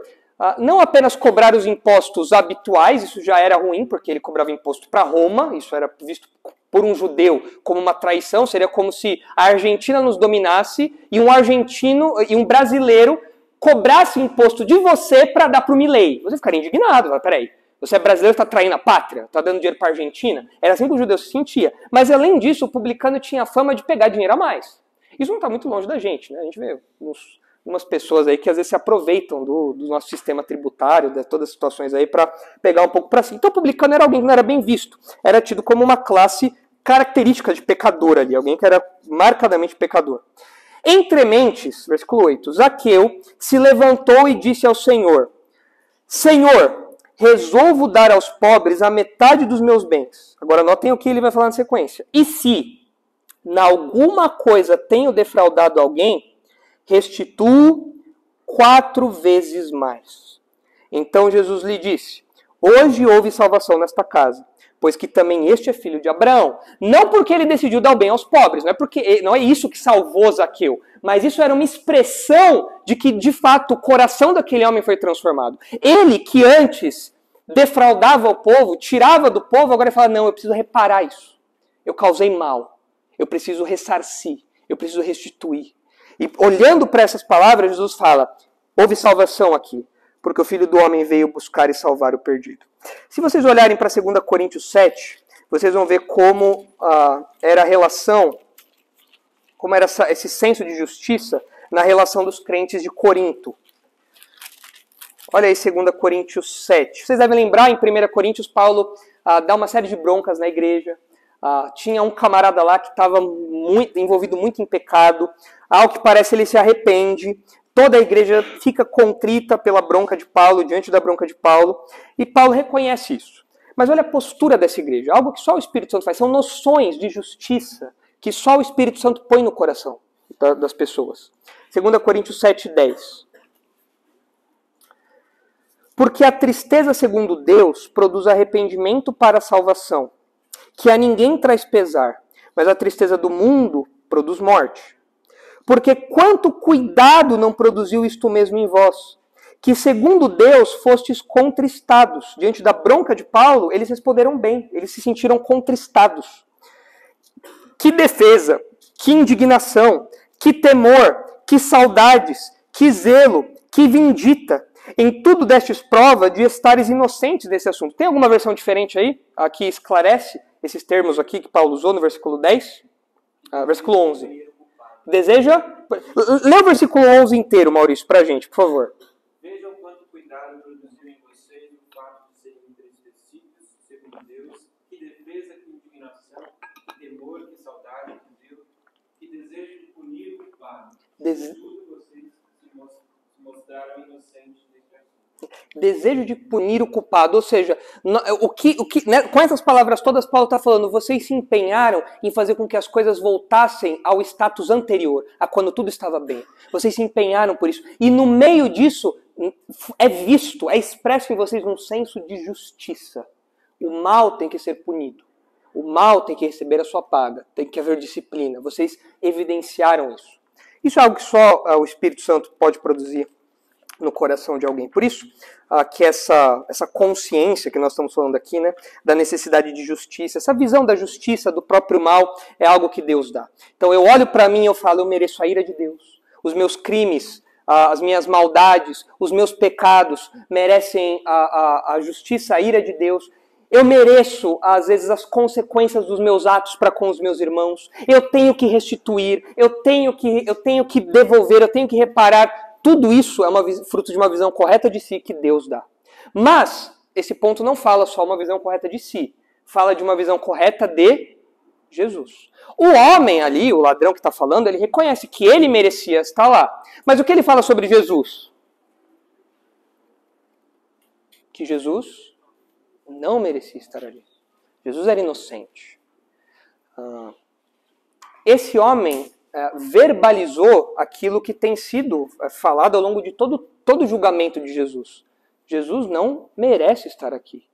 não apenas cobrar os impostos habituais, isso já era ruim, porque ele cobrava imposto para Roma, isso era visto por um judeu como uma traição, seria como se a Argentina nos dominasse e um argentino e um brasileiro cobrasse imposto de você para dar para o Milei. Você ficaria indignado, mas peraí, você é brasileiro, está traindo a pátria, está dando dinheiro para a Argentina? Era assim que o judeu se sentia. Mas além disso, o publicano tinha a fama de pegar dinheiro a mais. Isso não está muito longe da gente, né? A gente vê umas pessoas aí que às vezes se aproveitam do nosso sistema tributário, de todas as situações aí, para pegar um pouco para si. Então o publicano era alguém que não era bem visto. Era tido como uma classe característica de pecador ali, alguém que era marcadamente pecador. Entre mentes, versículo 8, Zaqueu se levantou e disse ao Senhor, Senhor, resolvo dar aos pobres a metade dos meus bens. Agora notem o que ele vai falar na sequência. E se, na alguma coisa, tenho defraudado alguém, restituo 4 vezes mais. Então Jesus lhe disse, hoje houve salvação nesta casa, pois que também este é filho de Abraão. Não porque ele decidiu dar o bem aos pobres, não é isso que salvou Zaqueu, mas isso era uma expressão de que, de fato, o coração daquele homem foi transformado. Ele, que antes defraudava o povo, tirava do povo, agora ele fala, não, eu preciso reparar isso. Eu causei mal. Eu preciso ressarcir. Eu preciso restituir. E olhando para essas palavras, Jesus fala, houve salvação aqui, porque o Filho do Homem veio buscar e salvar o perdido. Se vocês olharem para 2 Coríntios 7, vocês vão ver como era a relação, como era esse senso de justiça na relação dos crentes de Corinto. Olha aí 2 Coríntios 7. Vocês devem lembrar, em 1 Coríntios, Paulo dá uma série de broncas na igreja. Tinha um camarada lá que estava envolvido muito em pecado. Ao que parece, ele se arrepende. Toda a igreja fica contrita pela bronca de Paulo, diante da bronca de Paulo. E Paulo reconhece isso. Mas olha a postura dessa igreja. Algo que só o Espírito Santo faz. São noções de justiça que só o Espírito Santo põe no coração das pessoas. 2 Coríntios 7, 10. Porque a tristeza segundo Deus produz arrependimento para a salvação, que a ninguém traz pesar, mas a tristeza do mundo produz morte. Porque quanto cuidado não produziu isto mesmo em vós, que segundo Deus fostes contristados. Diante da bronca de Paulo, eles responderam bem, eles se sentiram contristados. Que defesa, que indignação, que temor, que saudades, que zelo, que vindita. Em tudo destes prova de estares inocentes desse assunto. Tem alguma versão diferente aí? Que esclarece esses termos aqui que Paulo usou no versículo 10? Versículo 11. Deseja? Lê o versículo 11 inteiro, Maurício, pra gente, por favor. Vejam quanto cuidado produziu em vocês o fato de serem entristecidos, segundo Deus, que defesa, que indignação, que temor, que saudade, que zelo, que desejo de punir o culpado. Tudo vocês se mostraram inocentes. Desejo de punir o culpado, ou seja, com essas palavras todas, Paulo está falando, vocês se empenharam em fazer com que as coisas voltassem ao status anterior, a quando tudo estava bem. Vocês se empenharam por isso. E no meio disso, é expresso em vocês um senso de justiça. O mal tem que ser punido. O mal tem que receber a sua paga. Tem que haver disciplina. Vocês evidenciaram isso. Isso é algo que só o Espírito Santo pode produzir no coração de alguém. Por isso que essa consciência que nós estamos falando aqui, né, da necessidade de justiça, essa visão da justiça, do próprio mal, é algo que Deus dá. Então eu olho para mim e eu falo, eu mereço a ira de Deus. Os meus crimes, as minhas maldades, os meus pecados merecem a justiça, a ira de Deus. Eu mereço, às vezes, as consequências dos meus atos para com os meus irmãos. Eu tenho que restituir, eu tenho que devolver, eu tenho que reparar. Tudo isso é fruto de uma visão correta de si que Deus dá. Mas esse ponto não fala só uma visão correta de si. Fala de uma visão correta de Jesus. O homem ali, o ladrão que está falando, ele reconhece que ele merecia estar lá. Mas o que ele fala sobre Jesus? Que Jesus não merecia estar ali. Jesus era inocente. Esse homem verbalizou aquilo que tem sido falado ao longo de todo o julgamento de Jesus. Jesus não merece estar aqui.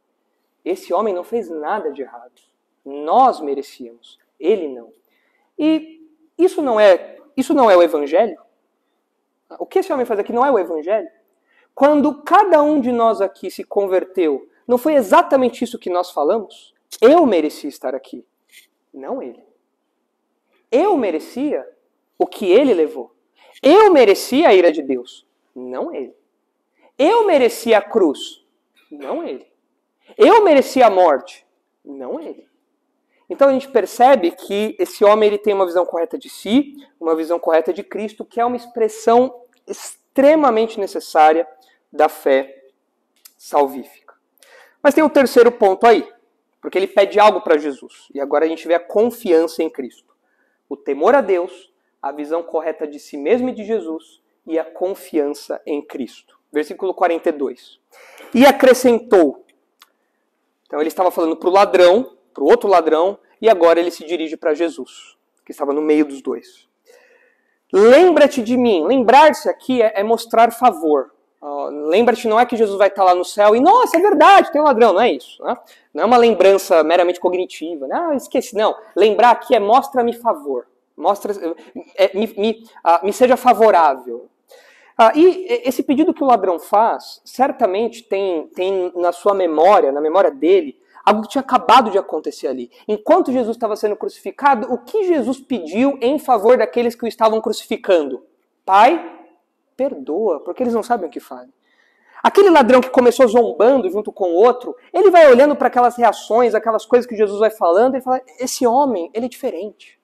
Esse homem não fez nada de errado. Nós merecíamos, ele não. E isso não é o Evangelho? O que esse homem faz aqui não é o Evangelho? Quando cada um de nós aqui se converteu, não foi exatamente isso que nós falamos? Eu merecia estar aqui, não ele. Eu merecia o que ele levou. Eu merecia a ira de Deus, não ele. Eu merecia a cruz, não ele. Eu merecia a morte, não ele. Então a gente percebe que esse homem ele tem uma visão correta de si, uma visão correta de Cristo, que é uma expressão extremamente necessária da fé salvífica. Mas tem um terceiro ponto aí, porque ele pede algo para Jesus. E agora a gente vê a confiança em Cristo. O temor a Deus, a visão correta de si mesmo e de Jesus e a confiança em Cristo. Versículo 42. E acrescentou. Então ele estava falando para o ladrão, para o outro ladrão, e agora ele se dirige para Jesus, que estava no meio dos dois. Lembra-te de mim. Lembrar-se aqui é mostrar favor. Lembra-te não é que Jesus vai estar lá no céu e, nossa, é verdade, tem um ladrão, não é isso. Né? Não é uma lembrança meramente cognitiva. Não, esqueci. Não, lembrar aqui é mostra-me favor. Me seja favorável. E esse pedido que o ladrão faz, certamente tem na sua memória, na memória dele, algo que tinha acabado de acontecer ali. Enquanto Jesus estava sendo crucificado, o que Jesus pediu em favor daqueles que o estavam crucificando? Pai, perdoa, porque eles não sabem o que fazem. Aquele ladrão que começou zombando junto com o outro, ele vai olhando para aquelas reações, aquelas coisas que Jesus vai falando, e fala, esse homem, ele é diferente.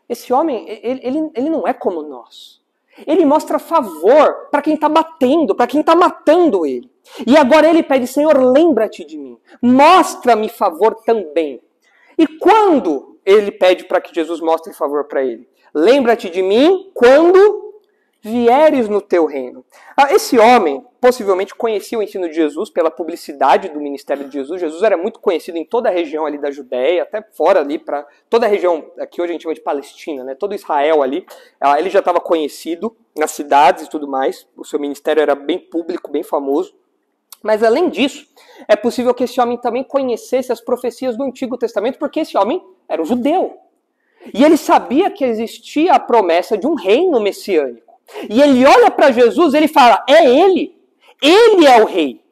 Esse homem, ele não é como nós. Ele mostra favor para quem está batendo, para quem está matando ele. E agora ele pede, Senhor, lembra-te de mim. Mostra-me favor também. E quando ele pede para que Jesus mostre favor para ele? Lembra-te de mim quando vieres no teu reino. Esse homem possivelmente conhecia o ensino de Jesus pela publicidade do ministério de Jesus. Jesus era muito conhecido em toda a região ali da Judéia, até fora ali, para toda a região que hoje a gente chama de Palestina, né? Todo Israel ali, ele já estava conhecido nas cidades e tudo mais. O seu ministério era bem público, bem famoso. Mas além disso, é possível que esse homem também conhecesse as profecias do Antigo Testamento, porque esse homem era um judeu. E ele sabia que existia a promessa de um reino messiânico. E ele olha para Jesus e ele fala, é ele. Ele é o rei.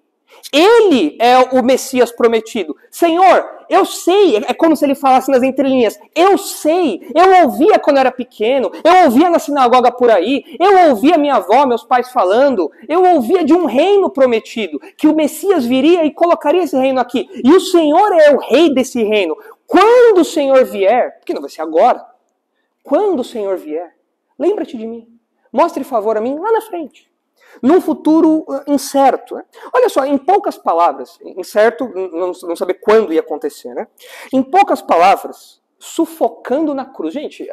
Ele é o Messias prometido. Senhor, eu sei, é como se ele falasse nas entrelinhas, eu sei, eu ouvia quando era pequeno, eu ouvia na sinagoga por aí, eu ouvia minha avó, meus pais falando, eu ouvia de um reino prometido, que o Messias viria e colocaria esse reino aqui. E o Senhor é o rei desse reino. Quando o Senhor vier, porque não vai ser agora, quando o Senhor vier, lembra-te de mim. Mostre favor a mim lá na frente. Num futuro incerto. Né? Olha só, em poucas palavras, incerto, não saber quando ia acontecer, né? Em poucas palavras, sufocando na cruz. Gente,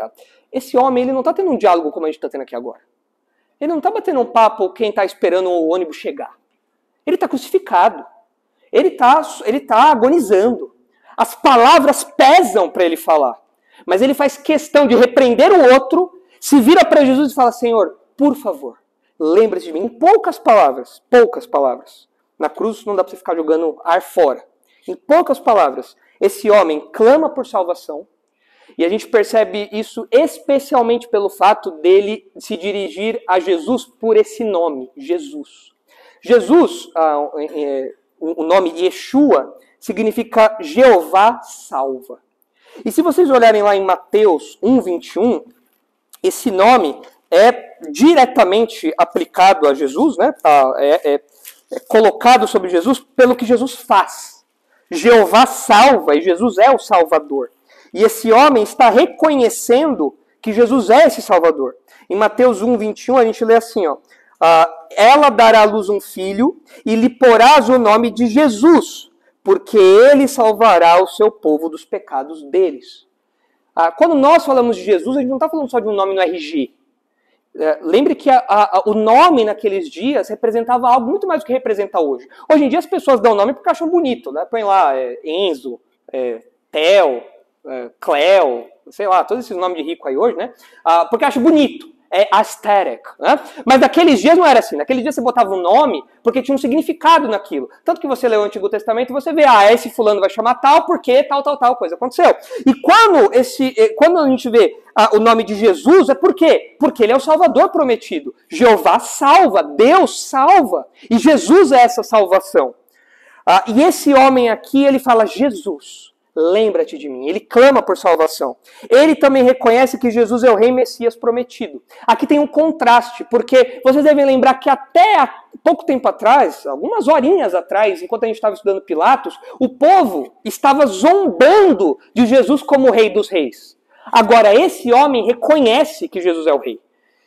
esse homem ele não está tendo um diálogo como a gente está tendo aqui agora. Ele não está batendo um papo quem está esperando o ônibus chegar. Ele está crucificado. Ele tá agonizando. As palavras pesam para ele falar. Mas ele faz questão de repreender o outro, se vira para Jesus e fala, Senhor, por favor, lembre-se de mim. Em poucas palavras. Na cruz não dá para você ficar jogando ar fora. Em poucas palavras, esse homem clama por salvação. E a gente percebe isso especialmente pelo fato dele se dirigir a Jesus por esse nome, Jesus. Jesus, o nome Yeshua, significa Jeová salva. E se vocês olharem lá em Mateus 1:21, esse nome é diretamente aplicado a Jesus, né? É colocado sobre Jesus pelo que Jesus faz. Jeová salva e Jesus é o Salvador. E esse homem está reconhecendo que Jesus é esse Salvador. Em Mateus 1:21 a gente lê assim, ó. Ela dará à luz um filho e lhe porás o nome de Jesus, porque ele salvará o seu povo dos pecados deles. Quando nós falamos de Jesus, a gente não está falando só de um nome no RG. Lembre que o nome naqueles dias representava algo muito mais do que representa hoje. Hoje em dia as pessoas dão nome porque acham bonito, né? Põe lá Enzo, Theo, Cleo, sei lá, todos esses nomes de rico aí hoje, né? Porque acho bonito. É aesthetic, né? Mas naqueles dias não era assim. Naqueles dias você botava um nome porque tinha um significado naquilo. Tanto que você lê o Antigo Testamento e você vê, esse fulano vai chamar tal porque tal coisa aconteceu. E quando a gente vê o nome de Jesus, é por quê? Porque ele é o Salvador prometido. Jeová salva, Deus salva. E Jesus é essa salvação. E esse homem aqui, ele fala, Jesus, lembra-te de mim. Ele clama por salvação. Ele também reconhece que Jesus é o Rei Messias prometido. Aqui tem um contraste, porque vocês devem lembrar que até há pouco tempo atrás, algumas horinhas atrás, enquanto a gente estava estudando Pilatos, o povo estava zombando de Jesus como o Rei dos Reis. Agora, esse homem reconhece que Jesus é o Rei.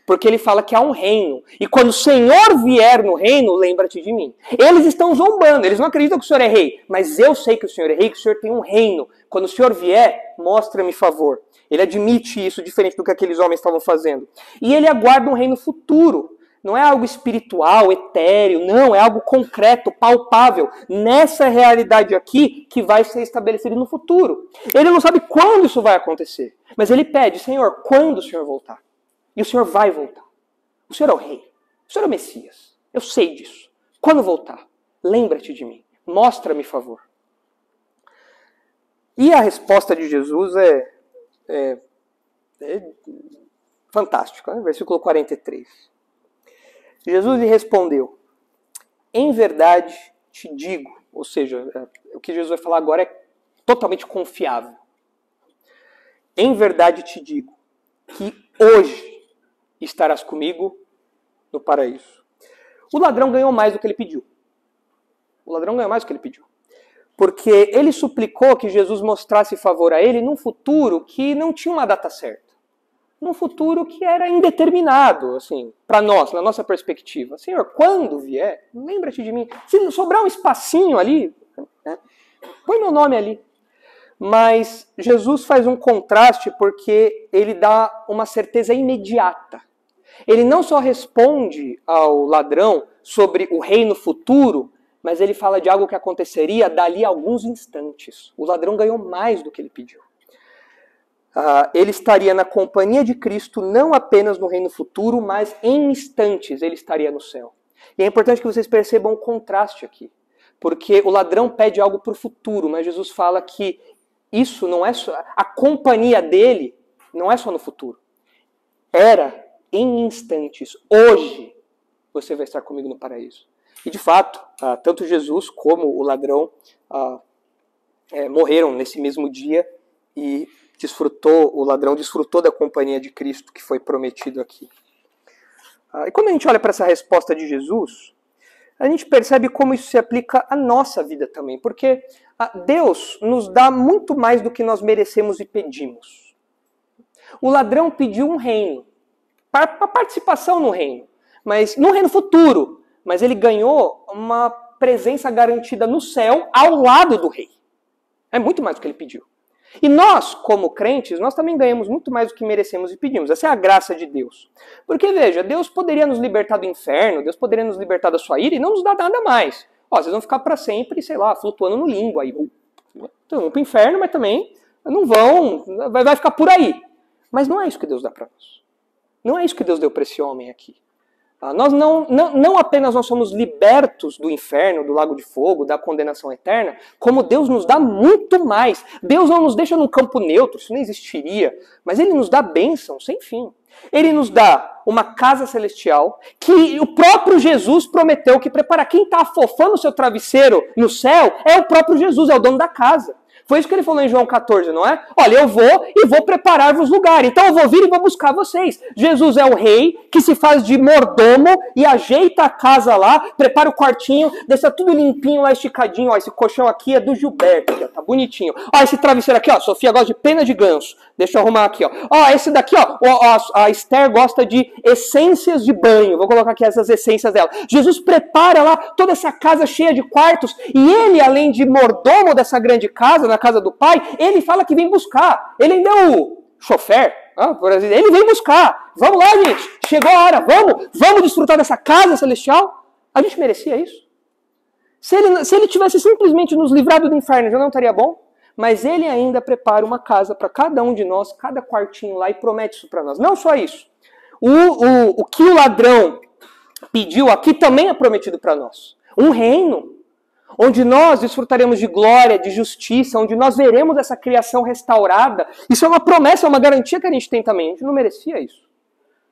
Porque ele fala que há um reino. E quando o Senhor vier no reino, lembra-te de mim. Eles estão zombando, eles não acreditam que o Senhor é rei. Mas eu sei que o Senhor é rei, que o Senhor tem um reino. Quando o Senhor vier, mostra-me favor. Ele admite isso, diferente do que aqueles homens estavam fazendo. E ele aguarda um reino futuro. Não é algo espiritual, etéreo, não. É algo concreto, palpável. Nessa realidade aqui, que vai ser estabelecido no futuro. Ele não sabe quando isso vai acontecer. Mas ele pede, Senhor, quando o Senhor voltar? E o Senhor vai voltar. O Senhor é o Rei. O Senhor é o Messias. Eu sei disso. Quando voltar, lembra-te de mim. Mostra-me favor. E a resposta de Jesus é fantástica. Né? Versículo 43. Jesus lhe respondeu, em verdade te digo, ou seja, o que Jesus vai falar agora é totalmente confiável. Em verdade te digo que hoje estarás comigo no paraíso. O ladrão ganhou mais do que ele pediu. O ladrão ganhou mais do que ele pediu. Porque ele suplicou que Jesus mostrasse favor a ele num futuro que não tinha uma data certa. Num futuro que era indeterminado, assim, para nós, na nossa perspectiva. Senhor, quando vier, lembra-te de mim. Se sobrar um espacinho ali, né, põe meu nome ali. Mas Jesus faz um contraste porque ele dá uma certeza imediata. Ele não só responde ao ladrão sobre o reino futuro, mas ele fala de algo que aconteceria dali a alguns instantes. O ladrão ganhou mais do que ele pediu. Ele estaria na companhia de Cristo não apenas no reino futuro, mas em instantes ele estaria no céu. E é importante que vocês percebam o contraste aqui. Porque o ladrão pede algo para o futuro, mas Jesus fala que isso não é só... A companhia dele não é só no futuro. Era em instantes. Hoje você vai estar comigo no paraíso. E de fato, tanto Jesus como o ladrão morreram nesse mesmo dia e o ladrão desfrutou da companhia de Cristo que foi prometido aqui. E quando a gente olha para essa resposta de Jesus, a gente percebe como isso se aplica à nossa vida também. Porque Deus nos dá muito mais do que nós merecemos e pedimos. O ladrão pediu um reino, para participação no reino, mas no reino futuro. Mas ele ganhou uma presença garantida no céu ao lado do rei. É muito mais do que ele pediu. E nós, como crentes, nós também ganhamos muito mais do que merecemos e pedimos. Essa é a graça de Deus. Porque, veja, Deus poderia nos libertar do inferno, Deus poderia nos libertar da sua ira e não nos dar nada mais. Vocês vão ficar para sempre, sei lá, flutuando no limbo. Aí vão para o inferno, mas também não vão, vai ficar por aí. Mas não é isso que Deus dá para nós. Não é isso que Deus deu para esse homem aqui. Nós não apenas nós somos libertos do inferno, do lago de fogo, da condenação eterna, como Deus nos dá muito mais. Deus não nos deixa num campo neutro, isso não existiria, mas Ele nos dá bênção sem fim. Ele nos dá uma casa celestial que o próprio Jesus prometeu que preparar. Quem está afofando o seu travesseiro no céu é o próprio Jesus, é o dono da casa. Foi isso que ele falou em João 14, não é? Olha, eu vou preparar-vos lugar. Então eu vou vir e vou buscar vocês. Jesus é o rei que se faz de mordomo e ajeita a casa lá, prepara o quartinho, deixa tudo limpinho lá, esticadinho. Ó, esse colchão aqui é do Gilberto, ó, tá bonitinho. Ó, esse travesseiro aqui, ó, Sofia gosta de pena de ganso. Deixa eu arrumar aqui, ó. Ó, esse daqui, ó, a Esther gosta de essências de banho. Vou colocar aqui essas essências dela. Jesus prepara lá toda essa casa cheia de quartos e ele, além de mordomo dessa grande casa, na casa do pai, ele fala que vem buscar. Ele ainda é o chofer, ele vem buscar. Vamos lá, gente, chegou a hora, vamos desfrutar dessa casa celestial. A gente merecia isso? Se ele tivesse simplesmente nos livrado do inferno, já não estaria bom? Mas ele ainda prepara uma casa para cada um de nós, cada quartinho lá, e promete isso para nós. Não só isso. O que o ladrão pediu aqui também é prometido para nós. Um reino onde nós desfrutaremos de glória, de justiça, onde nós veremos essa criação restaurada. Isso é uma promessa, é uma garantia que a gente tem também. A gente não merecia isso.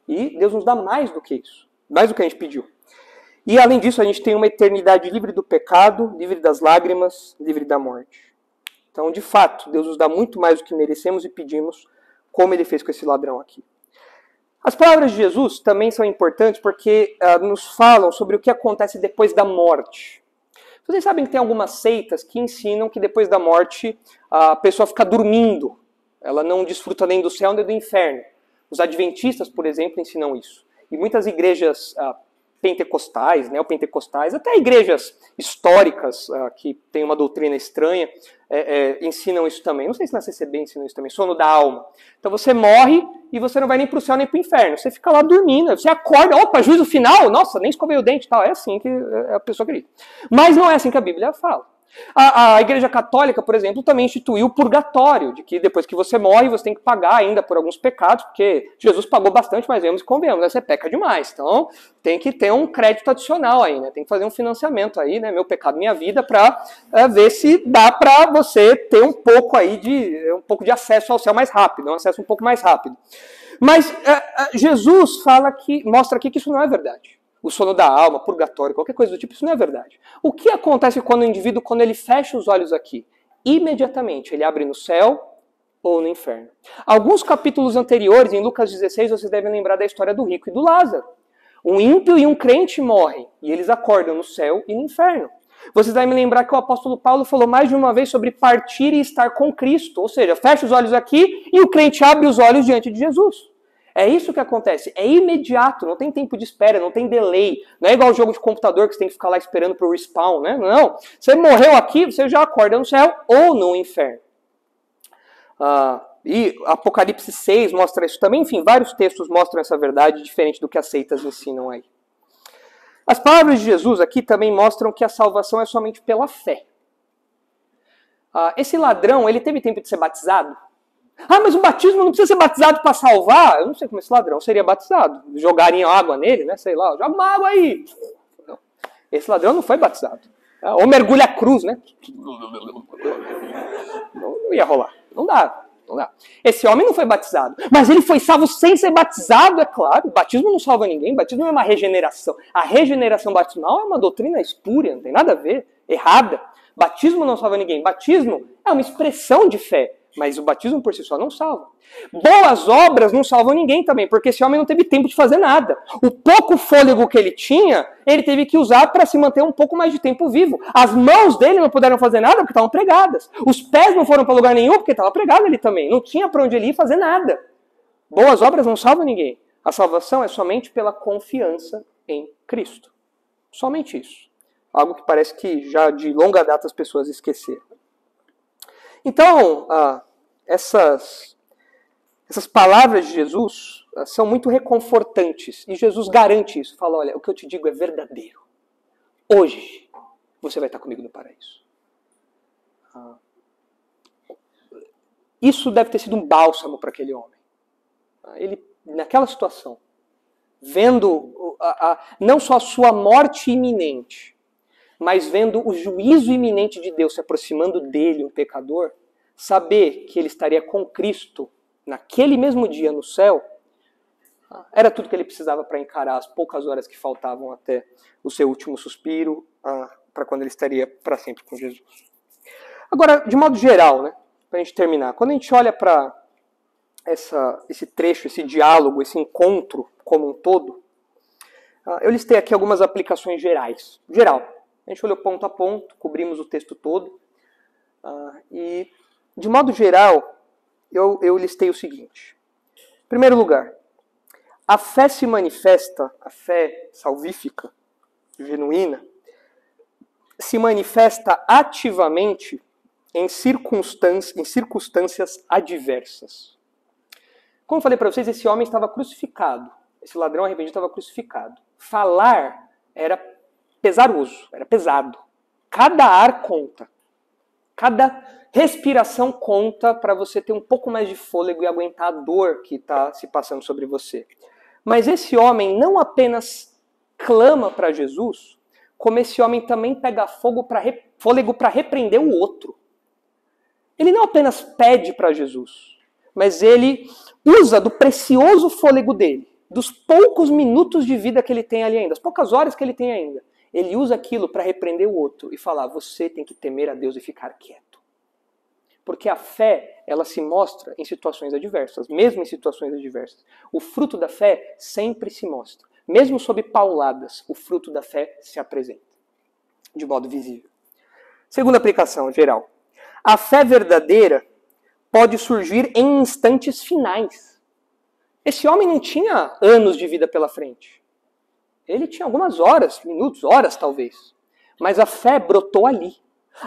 E Deus nos dá mais do que isso. Mais do que a gente pediu. E além disso, a gente tem uma eternidade livre do pecado, livre das lágrimas, livre da morte. Então, de fato, Deus nos dá muito mais do que merecemos e pedimos, como ele fez com esse ladrão aqui. As palavras de Jesus também são importantes porque nos falam sobre o que acontece depois da morte. Vocês sabem que tem algumas seitas que ensinam que depois da morte a pessoa fica dormindo. Ela não desfruta nem do céu nem do inferno. Os adventistas, por exemplo, ensinam isso. E muitas igrejas pentecostais, neopentecostais, até igrejas históricas que têm uma doutrina estranha, ensinam isso também. Não sei se na CCB ensinam isso também, sono da alma. Então você morre e você não vai nem para o céu nem para o inferno. Você fica lá dormindo, você acorda, opa, juízo final, nossa, nem escovei o dente e tal. É assim que a pessoa acredita. Mas não é assim que a Bíblia fala. A Igreja Católica, por exemplo, também instituiu o purgatório, de que depois que você morre, você tem que pagar ainda por alguns pecados, porque Jesus pagou bastante, mas vemos e convenhamos, né? Você peca demais. Então, tem que ter um crédito adicional aí, né? Tem que fazer um financiamento aí, né? Meu pecado, minha vida, para ver se dá para você ter um pouco de acesso ao céu mais rápido, um acesso um pouco mais rápido. Mas Jesus mostra aqui que isso não é verdade. O sono da alma, purgatório, qualquer coisa do tipo, isso não é verdade. O que acontece quando o indivíduo, quando ele fecha os olhos aqui? Imediatamente, ele abre no céu ou no inferno. Alguns capítulos anteriores, em Lucas 16, vocês devem lembrar da história do rico e do Lázaro. Um ímpio e um crente morrem, e eles acordam no céu e no inferno. Vocês devem lembrar que o apóstolo Paulo falou mais de uma vez sobre partir e estar com Cristo. Ou seja, fecha os olhos aqui e o crente abre os olhos diante de Jesus. É isso que acontece, é imediato, não tem tempo de espera, não tem delay. Não é igual o jogo de computador que você tem que ficar lá esperando pro respawn, né? Não, você morreu aqui, você já acorda no céu ou no inferno. E Apocalipse 6 mostra isso também, enfim, vários textos mostram essa verdade, diferente do que as seitas ensinam aí. As palavras de Jesus aqui também mostram que a salvação é somente pela fé. Esse ladrão, ele teve tempo de ser batizado? Mas o batismo não precisa ser batizado para salvar? Eu não sei como esse ladrão seria batizado. Jogariam água nele, né? Sei lá, joga uma água aí. Não. Esse ladrão não foi batizado. Ou mergulha a cruz, né? Não ia rolar. Não dá. Esse homem não foi batizado. Mas ele foi salvo sem ser batizado, é claro. O batismo não salva ninguém. O batismo é uma regeneração. A regeneração batismal é uma doutrina espúria, não tem nada a ver. Errada. Batismo não salva ninguém. Batismo é uma expressão de fé. Mas o batismo por si só não salva. Boas obras não salvam ninguém também, porque esse homem não teve tempo de fazer nada. O pouco fôlego que ele tinha, ele teve que usar para se manter um pouco mais de tempo vivo. As mãos dele não puderam fazer nada porque estavam pregadas. Os pés não foram para lugar nenhum porque estava pregado ali também. Não tinha para onde ele ir fazer nada. Boas obras não salvam ninguém. A salvação é somente pela confiança em Cristo. Somente isso. Algo que parece que já de longa data as pessoas esqueceram. Então, essas palavras de Jesus são muito reconfortantes. E Jesus garante isso. Fala, olha, o que eu te digo é verdadeiro. Hoje, você vai estar comigo no paraíso. Isso deve ter sido um bálsamo para aquele homem. Ele, naquela situação, vendo não só a sua morte iminente, mas vendo o juízo iminente de Deus se aproximando dele, um pecador, saber que ele estaria com Cristo naquele mesmo dia no céu, era tudo que ele precisava para encarar as poucas horas que faltavam até o seu último suspiro, para quando ele estaria para sempre com Jesus. Agora, de modo geral, né, para a gente terminar, quando a gente olha para esse trecho, esse diálogo, esse encontro como um todo, eu listei aqui algumas aplicações gerais. Geral. A gente olhou ponto a ponto, cobrimos o texto todo. E, de modo geral, eu listei o seguinte. Em primeiro lugar, a fé se manifesta, a fé salvífica, genuína, se manifesta ativamente em circunstâncias adversas. Como eu falei para vocês, esse homem estava crucificado. Esse ladrão arrependido estava crucificado. Falar era pesaroso, era pesado. Cada ar conta. Cada respiração conta para você ter um pouco mais de fôlego e aguentar a dor que está se passando sobre você. Mas esse homem não apenas clama para Jesus, como esse homem também pega fôlego para repreender o outro. Ele não apenas pede para Jesus, mas ele usa do precioso fôlego dele, dos poucos minutos de vida que ele tem ali ainda, as poucas horas que ele tem ainda. Ele usa aquilo para repreender o outro e falar, você tem que temer a Deus e ficar quieto. Porque a fé, ela se mostra em situações adversas, mesmo em situações adversas. O fruto da fé sempre se mostra. Mesmo sob pauladas, o fruto da fé se apresenta de modo visível. Segunda aplicação geral. A fé verdadeira pode surgir em instantes finais. Esse homem não tinha anos de vida pela frente. Ele tinha algumas horas, minutos, horas talvez. Mas a fé brotou ali.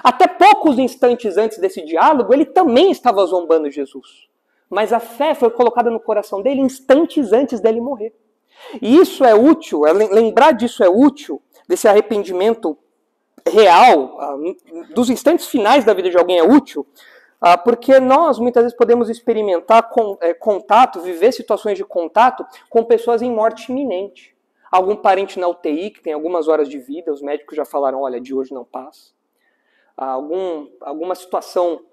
Até poucos instantes antes desse diálogo, ele também estava zombando Jesus. Mas a fé foi colocada no coração dele instantes antes dele morrer. E isso é útil, lembrar disso é útil, desse arrependimento real, dos instantes finais da vida de alguém é útil, porque nós muitas vezes podemos experimentar contato, viver situações de contato com pessoas em morte iminente. Algum parente na UTI que tem algumas horas de vida, os médicos já falaram, olha, de hoje não passa. Alguma situação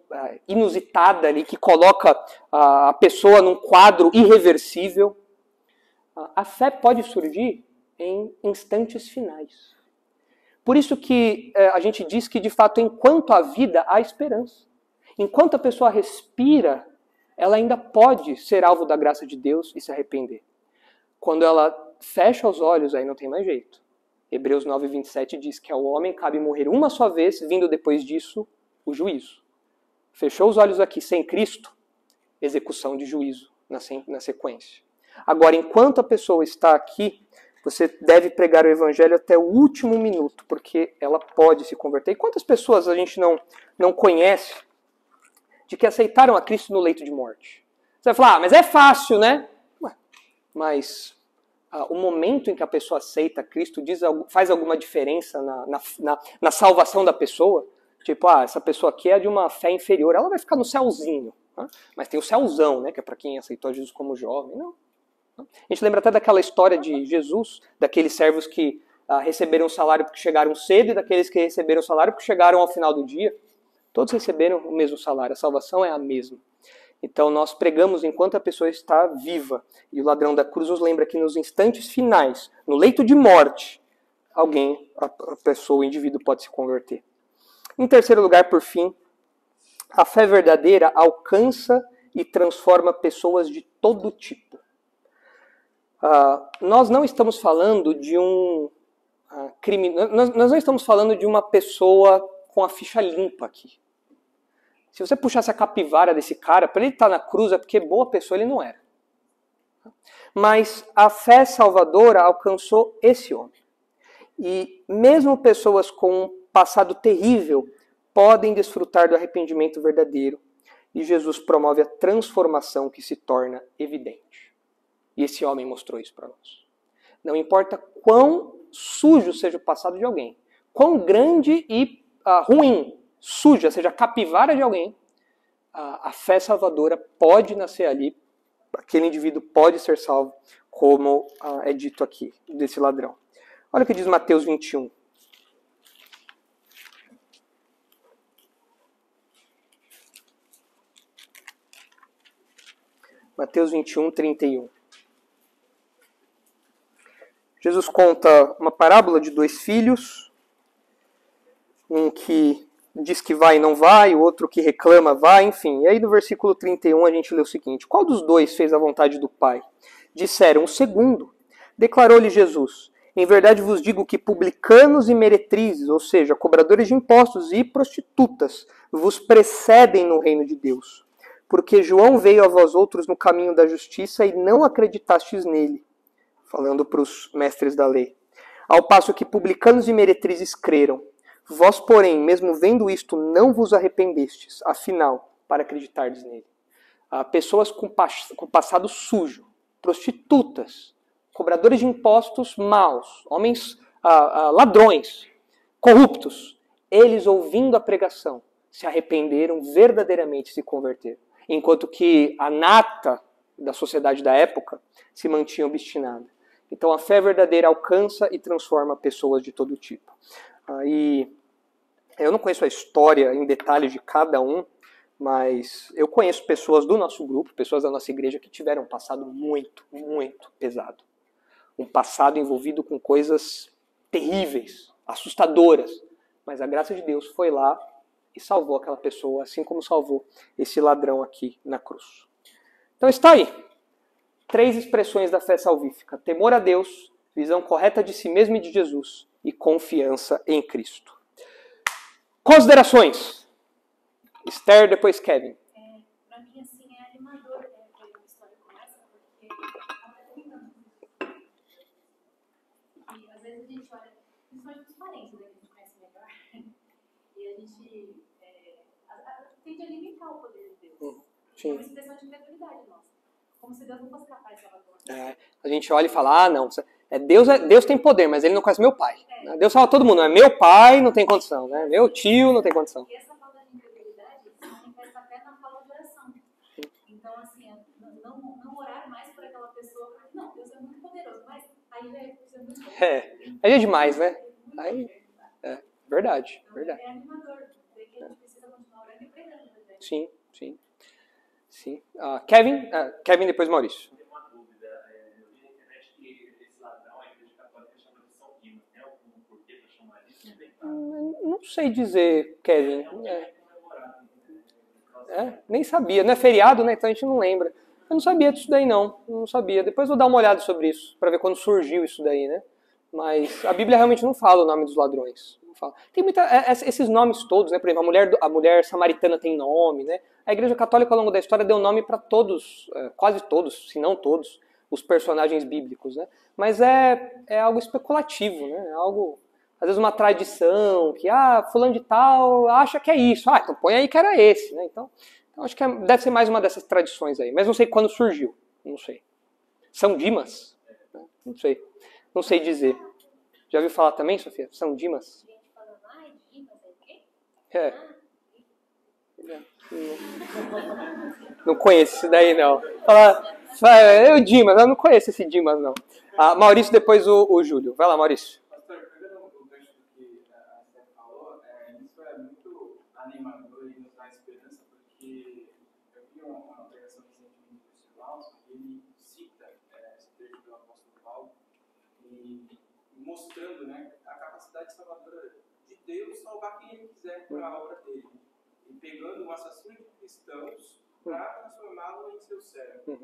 inusitada ali que coloca a pessoa num quadro irreversível. A fé pode surgir em instantes finais. Por isso que a gente diz que, de fato, enquanto há vida, há esperança. Enquanto a pessoa respira, ela ainda pode ser alvo da graça de Deus e se arrepender. Quando ela fecha os olhos, aí não tem mais jeito. Hebreus 9:27 diz que ao homem cabe morrer uma só vez, vindo depois disso o juízo. Fechou os olhos aqui sem Cristo, execução de juízo na sequência. Agora, enquanto a pessoa está aqui, você deve pregar o evangelho até o último minuto, porque ela pode se converter. E quantas pessoas a gente não conhece de que aceitaram a Cristo no leito de morte? Você vai falar, mas é fácil, né? Mas o momento em que a pessoa aceita Cristo faz alguma diferença na salvação da pessoa? Tipo, essa pessoa aqui é de uma fé inferior, ela vai ficar no céuzinho. Né? Mas tem o céuzão, né, que é para quem aceitou Jesus como jovem. Não. A gente lembra até daquela história de Jesus, daqueles servos que receberam o salário porque chegaram cedo e daqueles que receberam o salário porque chegaram ao final do dia. Todos receberam o mesmo salário, a salvação é a mesma. Então nós pregamos enquanto a pessoa está viva. E o ladrão da cruz nos lembra que nos instantes finais, no leito de morte, a pessoa, o indivíduo pode se converter. Em terceiro lugar, por fim, a fé verdadeira alcança e transforma pessoas de todo tipo. Nós não estamos falando de nós não estamos falando de uma pessoa com a ficha limpa aqui. Se você puxasse a capivara desse cara, para ele estar na cruz é porque boa pessoa ele não era. Mas a fé salvadora alcançou esse homem. E mesmo pessoas com um passado terrível podem desfrutar do arrependimento verdadeiro. E Jesus promove a transformação que se torna evidente. E esse homem mostrou isso para nós. Não importa quão sujo seja o passado de alguém, quão grande e ruim, suja seja a capivara de alguém, a fé salvadora pode nascer ali, aquele indivíduo pode ser salvo, como é dito aqui, desse ladrão. Olha o que diz Mateus 21. Mateus 21, 31. Jesus conta uma parábola de dois filhos, um que diz que vai e não vai, o outro que reclama vai, enfim. E aí no versículo 31 a gente lê o seguinte: qual dos dois fez a vontade do Pai? Disseram, o segundo. Declarou-lhe Jesus, em verdade vos digo que publicanos e meretrizes, ou seja, cobradores de impostos e prostitutas, vos precedem no reino de Deus. Porque João veio a vós outros no caminho da justiça e não acreditastes nele. Falando para os mestres da lei. Ao passo que publicanos e meretrizes creram. Vós, porém, mesmo vendo isto, não vos arrependestes, afinal, para acreditardes nele. Pessoas com passado sujo, prostitutas, cobradores de impostos maus, homens ladrões, corruptos, eles ouvindo a pregação, se arrependeram, verdadeiramente se converteram. Enquanto que a nata da sociedade da época se mantinha obstinada. Então a fé verdadeira alcança e transforma pessoas de todo tipo. E eu não conheço a história em detalhes de cada um, mas eu conheço pessoas do nosso grupo, pessoas da nossa igreja que tiveram um passado muito, muito pesado. Um passado envolvido com coisas terríveis, assustadoras. Mas a graça de Deus foi lá e salvou aquela pessoa, assim como salvou esse ladrão aqui na cruz. Então está aí. 3 expressões da fé salvífica: temor a Deus, visão correta de si mesmo e de Jesus e confiança em Cristo. Considerações. Esther, depois Kevin. Para mim, assim, é animador, né, que a história começa, porque e às vezes a gente olha, principalmente os parentes, né, que a gente conhece melhor, e a gente tende a limitar o poder de Deus. É uma expressão de incredulidade nossa. Como se Deus não fosse capaz de salvar. A gente olha e fala, não, Deus tem poder, mas ele não conhece meu pai. Deus salva todo mundo, mas meu pai não tem condição, né? Meu tio não tem condição. E essa falta de incredulidade se manifesta até na fala de oração. Então, assim, não orar mais por aquela pessoa, porque não, Deus é muito poderoso, mas aí já é muito bom. Aí é demais, né? Aí, verdade, então, verdade. É animador, ver que a gente precisa continuar orando e pregando. Né? Sim. Kevin, depois Maurício. Tem uma dúvida. Eu vi na internet que esse ladrão, a Igreja Católica chama de São Dimas. Tem algum porquê para chamar disso? Não sei dizer, Kevin. Nem sabia. Não é feriado, né? Então a gente não lembra. Eu não sabia disso daí, não. Não sabia. Depois vou dar uma olhada sobre isso, para ver quando surgiu isso daí, né? Mas a Bíblia realmente não fala o nome dos ladrões. Não fala. Tem esses nomes todos, né? Por exemplo, a mulher samaritana tem nome, né? A Igreja Católica, ao longo da história, deu nome para todos, quase todos, se não todos, os personagens bíblicos, né? Mas é algo especulativo, né? É algo, às vezes, uma tradição, que, fulano de tal acha que é isso. Então põe aí que era esse, né? Então acho que deve ser mais uma dessas tradições aí. Mas não sei quando surgiu, não sei. São Dimas? Não sei. Não sei dizer. Já ouviu falar também, Sofia? São Dimas? A gente fala, Dimas é o quê? Não conheço esse daí, não. Eu Dimas, eu não conheço esse Dimas, não. Maurício, depois o Júlio. Vai lá, Maurício. Pastor, pegando o gancho do que a Esther falou, isso é muito animador e nos dá esperança, porque eu vi uma pregação recentemente do Silvão, que ele cita esse trecho do apóstolo Paulo, e mostrando, né, a capacidade salvadora de Deus salvar quem ele quiser por a obra dele. E pegando um assassino de cristãos para transformá-lo em seu servo.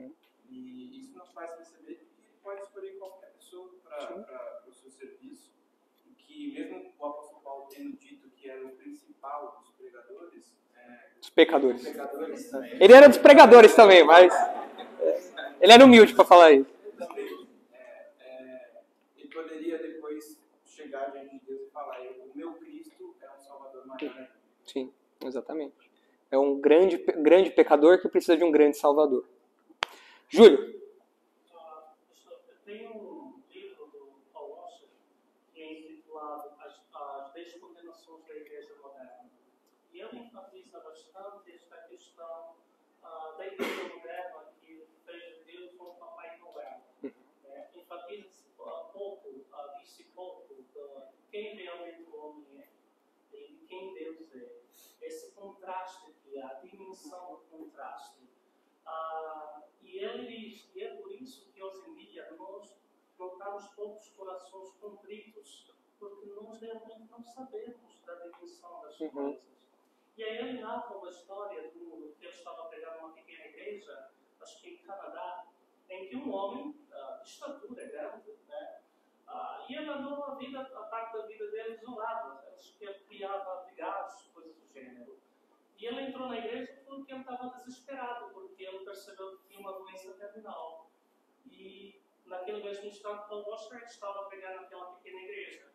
E isso nos faz perceber que ele pode escolher qualquer pessoa para o seu serviço. E que mesmo o apóstolo Paulo tendo dito que era o principal dos pregadores... Dos pecadores. Ele era dos pregadores também, mas... ele era humilde para falar isso. Ele poderia depois chegar diante de Deus e falar: o meu Cristo é um salvador maior. Sim, exatamente. É um grande pecador que precisa de um grande salvador. Júlio. Tem um livro do Paul Washer que é intitulado As 10 Condenações da Igreja Moderna. E ele enfatiza bastante esta questão da Igreja Moderna que fez Deus como Papai Noel. Enfatiza-se disse pouco de quem realmente o homem é e de quem Deus é. Esse contraste aqui, a dimensão do contraste. E ele diz que é por isso que hoje em dia nós notamos poucos corações contritos, porque nós realmente não sabemos da dimensão das coisas. E aí ele narra uma história do que ele estava pregando numa pequena igreja, acho que em Canadá, em que um homem de estatura grande, né, e ele andou a parte da vida dele isolado, acho que ele criava vigados, coisas do gênero. E ele entrou na igreja porque ele estava desesperado, porque ele percebeu que tinha uma doença terminal. E naquele mesmo instante, Paul Washer estava a pregar naquela pequena igreja.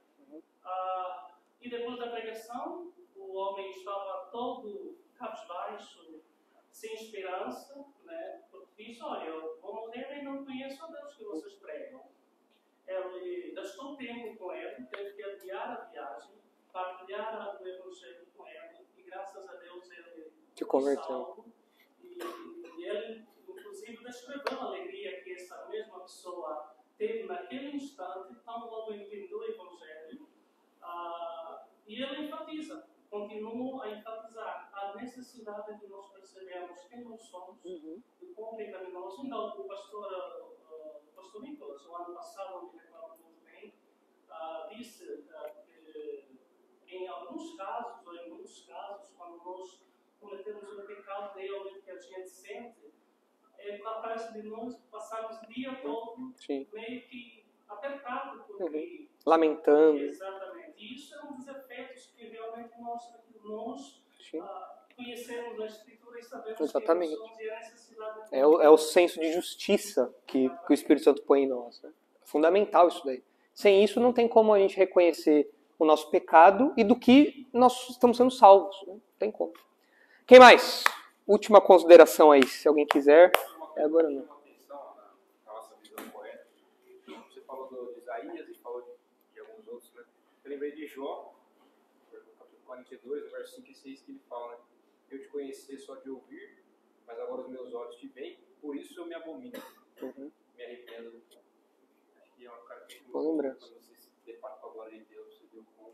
E depois da pregação, o homem estava todo cabisbaixo, sem esperança, né? Porque disse: olha, eu vou morrer e não conheço a Deus que vocês pregam. Ele gastou tempo com ele, teve que adiar a viagem, partilhar o evangelho com ele, e graças a Deus, ele Se foi converteu. salvo. E ele, inclusive, descreveu a alegria que essa mesma pessoa teve naquele instante, tão logo entendeu o Evangelho. E ele enfatiza, continua a enfatizar a necessidade de nós percebermos quem nós somos e quão pecaminosos. Então, o pastor Nicolas, o ano passado, me recordo muito bem, disse que em alguns casos, ou em muitos casos, quando nós cometemos um pecado realmente que a gente sente, parece de nós passarmos o dia todo meio que apertado, porque... Lamentando. Exatamente. E isso é um dos efeitos que realmente mostra que nós conhecemos a Escritura e sabemos Exatamente. que nós somos e a necessidade de... É o senso de justiça que o Espírito Santo põe em nós. Né? É fundamental isso daí. Sem isso não tem como a gente reconhecer o nosso pecado e do que nós estamos sendo salvos. Né? Não tem como. Quem mais? Última consideração aí, se alguém quiser. É agora não. Atenção na nossa visão poética. Você falou de Isaías e falou de alguns outros, né? Eu lembrei de Jó, capítulo 42, verso 5 e 6, que ele fala, né? Eu te conheci só de ouvir, mas agora os meus olhos te veem, por isso eu me abomino. Me arrependo. Acho que é uma característica Boa lembrança. quando você se depara com a glória de Deus, você vê o como.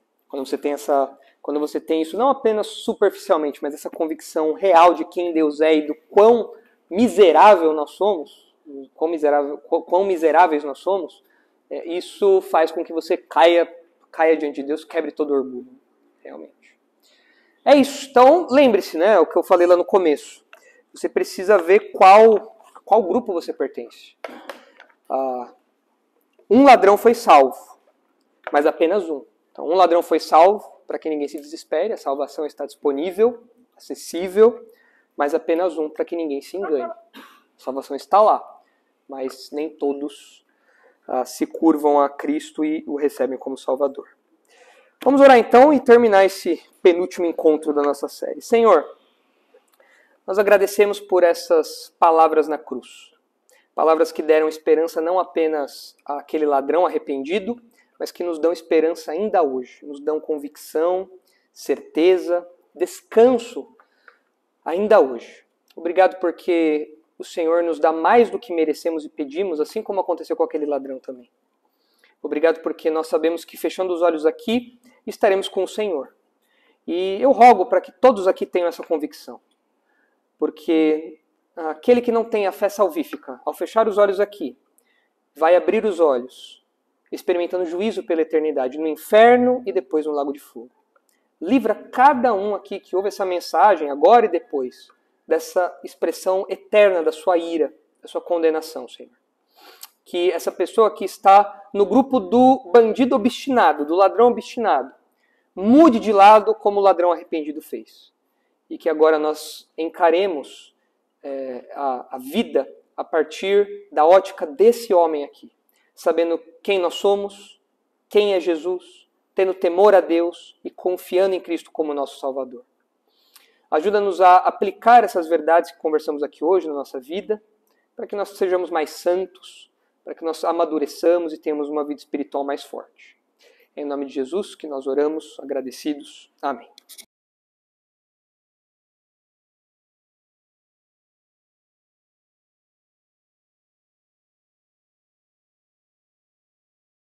Quando você tem isso, não apenas superficialmente, mas essa convicção real de quem Deus é e do quão miserável nós somos, quão miseráveis nós somos, isso faz com que você caia diante de Deus, quebre todo orgulho, realmente. É isso. Então, lembre-se, né, o que eu falei lá no começo. Você precisa ver qual grupo você pertence. Um ladrão foi salvo, mas apenas um. Então, um ladrão foi salvo, para que ninguém se desespere, a salvação está disponível, acessível, mas apenas um, para que ninguém se engane. A salvação está lá, mas nem todos se curvam a Cristo e o recebem como Salvador. Vamos orar então e terminar esse penúltimo encontro da nossa série. Senhor, nós agradecemos por essas palavras na cruz. Palavras que deram esperança não apenas àquele ladrão arrependido, mas que nos dão esperança ainda hoje. Nos dão convicção, certeza, descanso ainda hoje. Obrigado porque o Senhor nos dá mais do que merecemos e pedimos, assim como aconteceu com aquele ladrão também. Obrigado porque nós sabemos que fechando os olhos aqui, estaremos com o Senhor. E eu rogo para que todos aqui tenham essa convicção. Porque aquele que não tem a fé salvífica, ao fechar os olhos aqui, vai abrir os olhos, experimentando juízo pela eternidade, no inferno e depois no lago de fogo. Livra cada um aqui que ouve essa mensagem, agora e depois, dessa expressão eterna da sua ira, da sua condenação, Senhor. Que essa pessoa que está no grupo do bandido obstinado, do ladrão obstinado, mude de lado como o ladrão arrependido fez. E que agora nós encaremos a vida a partir da ótica desse homem aqui, sabendo quem nós somos, quem é Jesus, tendo temor a Deus e confiando em Cristo como nosso Salvador. Ajuda-nos a aplicar essas verdades que conversamos aqui hoje na nossa vida, para que nós sejamos mais santos, para que nós amadureçamos e tenhamos uma vida espiritual mais forte. É em nome de Jesus que nós oramos, agradecidos. Amém.